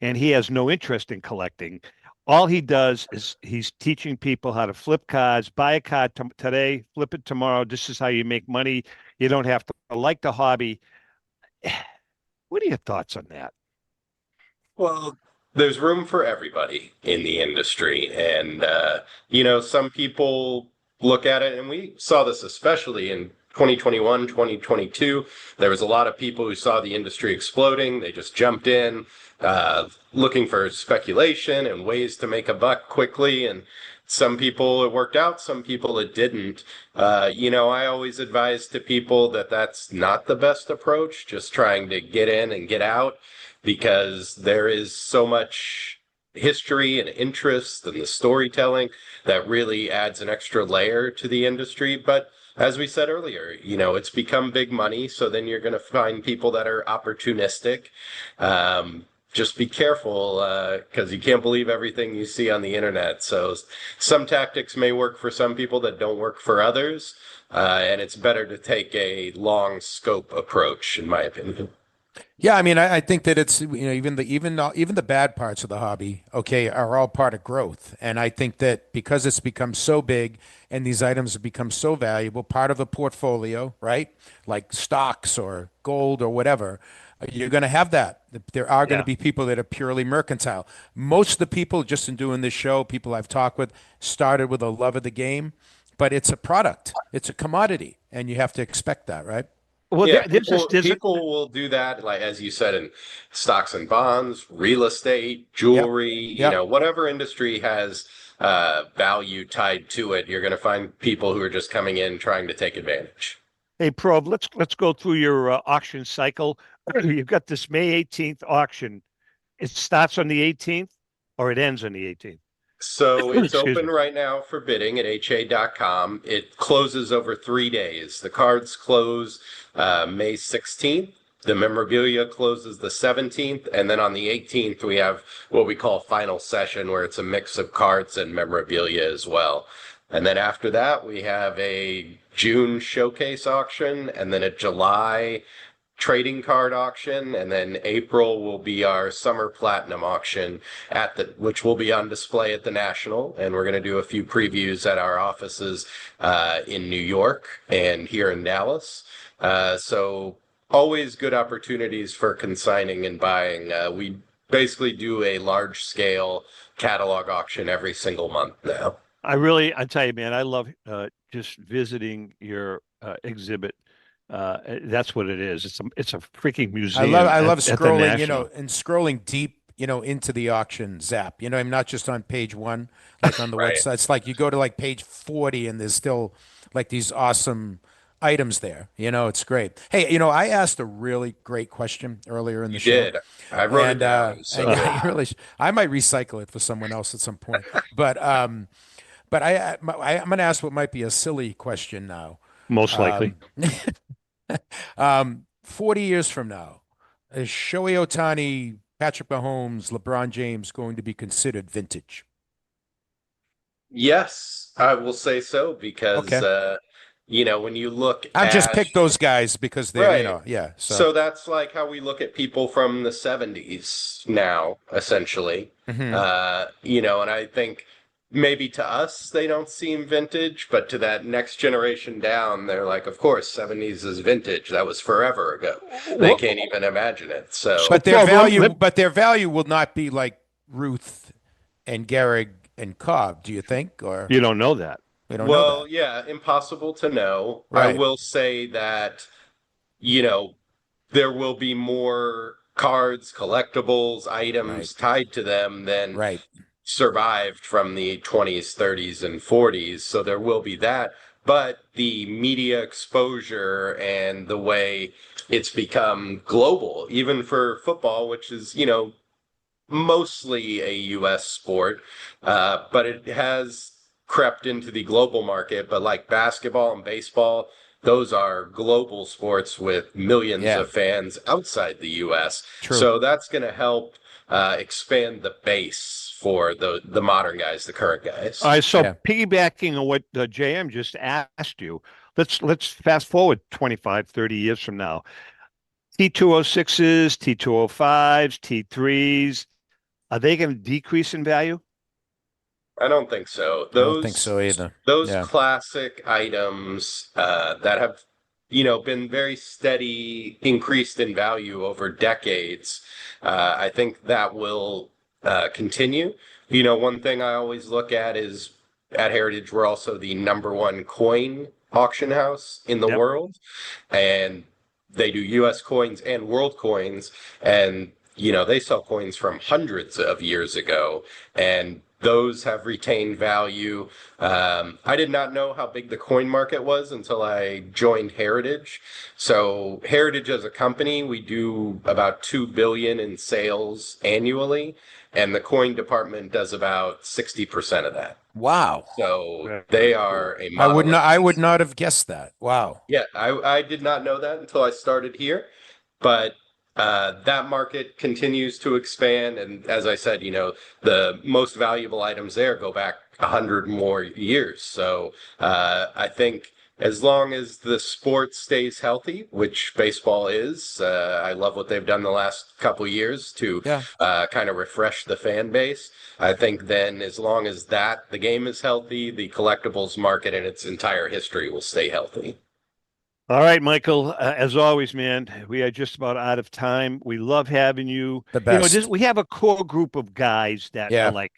and he has no interest in collecting. All he does is he's teaching people how to flip cards, buy a card today, flip it tomorrow. This is how you make money. You don't have to like the hobby. What are your thoughts on that? Well, there's room for everybody in the industry. And, some people look at it, and we saw this especially in 2021, 2022, there was a lot of people who saw the industry exploding. They just jumped in, looking for speculation and ways to make a buck quickly. And some people it worked out, some people it didn't. I always advise to people that that's not the best approach, just trying to get in and get out, because there is so much history and interest and the storytelling that really adds an extra layer to the industry. But as we said earlier, it's become big money. So then you're going to find people that are opportunistic. Just be careful because you can't believe everything you see on the internet. So some tactics may work for some people that don't work for others. And it's better to take a long scope approach, in my opinion. Yeah, I mean, I think that it's even the bad parts of the hobby, okay, are all part of growth. And I think that because it's become so big and these items have become so valuable, part of a portfolio, right? Like stocks or gold or whatever, you're going to have that. There are going to be people that are purely mercantile. Most of the people, just in doing this show, people I've talked with, started with a love of the game, but it's a product, it's a commodity, and you have to expect that, right? Well, Yeah, there's people will do that, like as you said, in stocks and bonds, real estate, jewelry, Yep. whatever industry has value tied to it, you're going to find people who are just coming in trying to take advantage. Hey, Prov, let's go through your auction cycle. You've got this May 18th auction. It starts on the 18th or it ends on the 18th? So it's Excuse open me. right now for bidding at ha.com. It closes over 3 days. The cards close May 16th. The memorabilia closes the 17th. And then on the 18th, we have what we call final session, where it's a mix of cards and memorabilia as well. And then after that, we have a June showcase auction and then a July trading card auction, and then April will be our summer platinum auction which will be on display at the National, and we're going to do a few previews at our offices in New York and here in Dallas. So always good opportunities for consigning and buying. We basically do a large scale catalog auction every single month now. I tell you, man, I love just visiting your exhibit. That's what it is. It's a freaking museum. I love at the scrolling, National. and scrolling deep, into the auction zap. I'm not just on page one, like on the Right. website. It's like you go to like page 40 and there's still like these awesome items there. It's great. Hey, I asked a really great question earlier in the You show. did. I wrote it And down. So. and yeah, you really I might recycle it for someone else at some point. But I'm going to ask what might be a silly question now. Most likely. 40 years from now, is Shohei Ohtani, Patrick Mahomes, LeBron James going to be considered vintage? Yes, I will say so because Okay. when you look I've just at picked those guys because they're, right. Yeah. So that's like how we look at people from the 70s now, essentially. Mhm. And I think maybe to us they don't seem vintage, but to that next generation down, they're like, of course, 70s is vintage. That was forever ago. They can't even imagine it. So But their Well, value, let- but their value will not be like Ruth and Gehrig and Cobb, do you think? Or You don't know that. we don't know well, that. yeah, impossible to know. Right. I will say that, there will be more cards, collectibles, items tied to them than Right. survived from the 20s, 30s, and 40s. So there will be that. But the media exposure and the way it's become global, even for football, which is, mostly a U.S. sport, but it has crept into the global market. But like basketball and baseball, those are global sports with millions Yeah. of fans outside the U.S. True. So that's going to help expand the base for the modern guys, the current guys. All right, so Yeah. piggybacking on what JM just asked you, let's fast forward 25, 30 years from now. T206s, T205s, T3s, are they going to decrease in value? I don't think so. I don't think so either. Those Yeah. classic items that have, been very steady, increased in value over decades, I think that will continue. One thing I always look at is at Heritage, we're also the #1 coin auction house in the Yep. world, and they do U.S. coins and world coins, and they sell coins from hundreds of years ago, and those have retained value. I did not know how big the coin market was until I joined Heritage. So Heritage as a company, we do about $2 billion in sales annually. and the coin department does about 60% of that. Wow. So they are a I would monolith. not. I would not have guessed that. Wow. Yeah, I did not know that until I started here, but that market continues to expand. And as I said, the most valuable items there go back 100 more years. So I think as long as the sport stays healthy, which baseball is, I love what they've done the last couple years to kind of refresh the fan base. I think then as long as the game is healthy, the collectibles market in its entire history will stay healthy. All right, Michael. As always, man, we are just about out of time. We love having you. The best. We have a core group of guys that are like,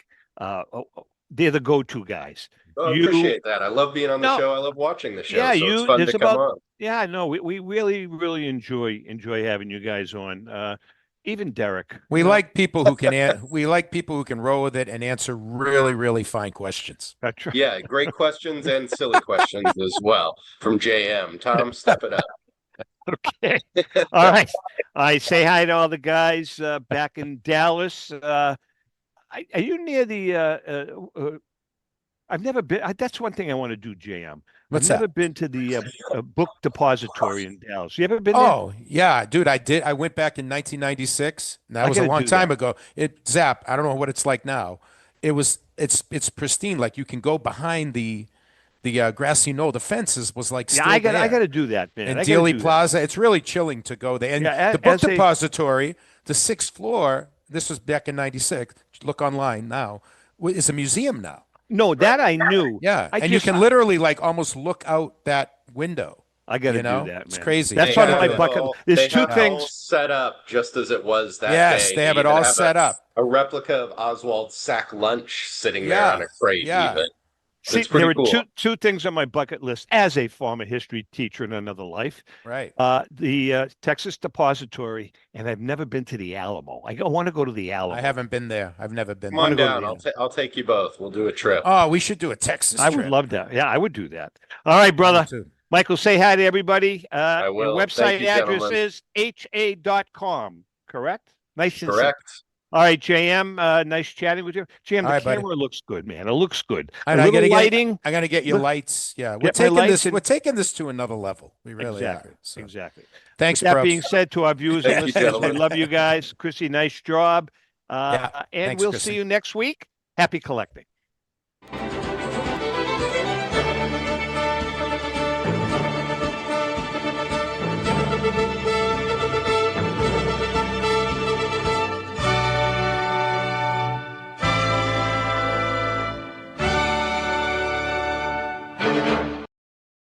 they're the go-to guys. Oh, I appreciate that. I love being on the show. I love watching the show. Yeah, so it's fun to come on. Yeah, no, we really, really enjoy having you guys on. Even Derek. We like people who can. We like people who can roll with it and answer really, really fine questions. That's right. Yeah, great questions and silly questions as well from JM. Tom, step it up. Okay. All right. I say hi to all the guys back in Dallas. Are you near the? I've never been. That's one thing I want to do, JM. What's I've never that? been to the book depository in Dallas. You ever been there? Oh, yeah, dude, I did. I went back in 1996. That was a long time ago. Zap, I don't know what it's like now. It's pristine. Like you can go behind the grassy knoll. The fences was like still I got to do that, man. And Dealey Plaza, it's really chilling to go there. And the book depository, the 6th floor, this was back in 96. Look online now. Is a museum now. No, that I knew. Yeah, you can literally like almost look out that window. I got to do that, man. It's crazy. That's on my bucket. There's two things all set up just as it was that day. Yes, they have it all set up. A replica of Oswald's sack lunch sitting there on a crate. Even. See, there are two things on my bucket list as a former history teacher in another life. Right. The Texas Depository, and I've never been to the Alamo. I want to go to the Alamo. I haven't been there. I've never been Come there. on down. I'll take you both. We'll do a trip. Oh, we should do a Texas trip. I would love that. Yeah, I would do that. All right, brother. Michael, say hi to everybody. I will. Your website address gentlemen. is ha.com, correct? Nice and correct. simple. All right, JM, nice chatting with you. JM, the camera looks good, man. It looks good. I got to get your lights. Yeah, we're taking this to another level. We really are. So. Exactly. Thanks, That being said, to our viewers and listeners, we gentlemen. love you guys. Chrissy, nice job. And Thanks, we'll Chrissy. see you next week. Happy collecting.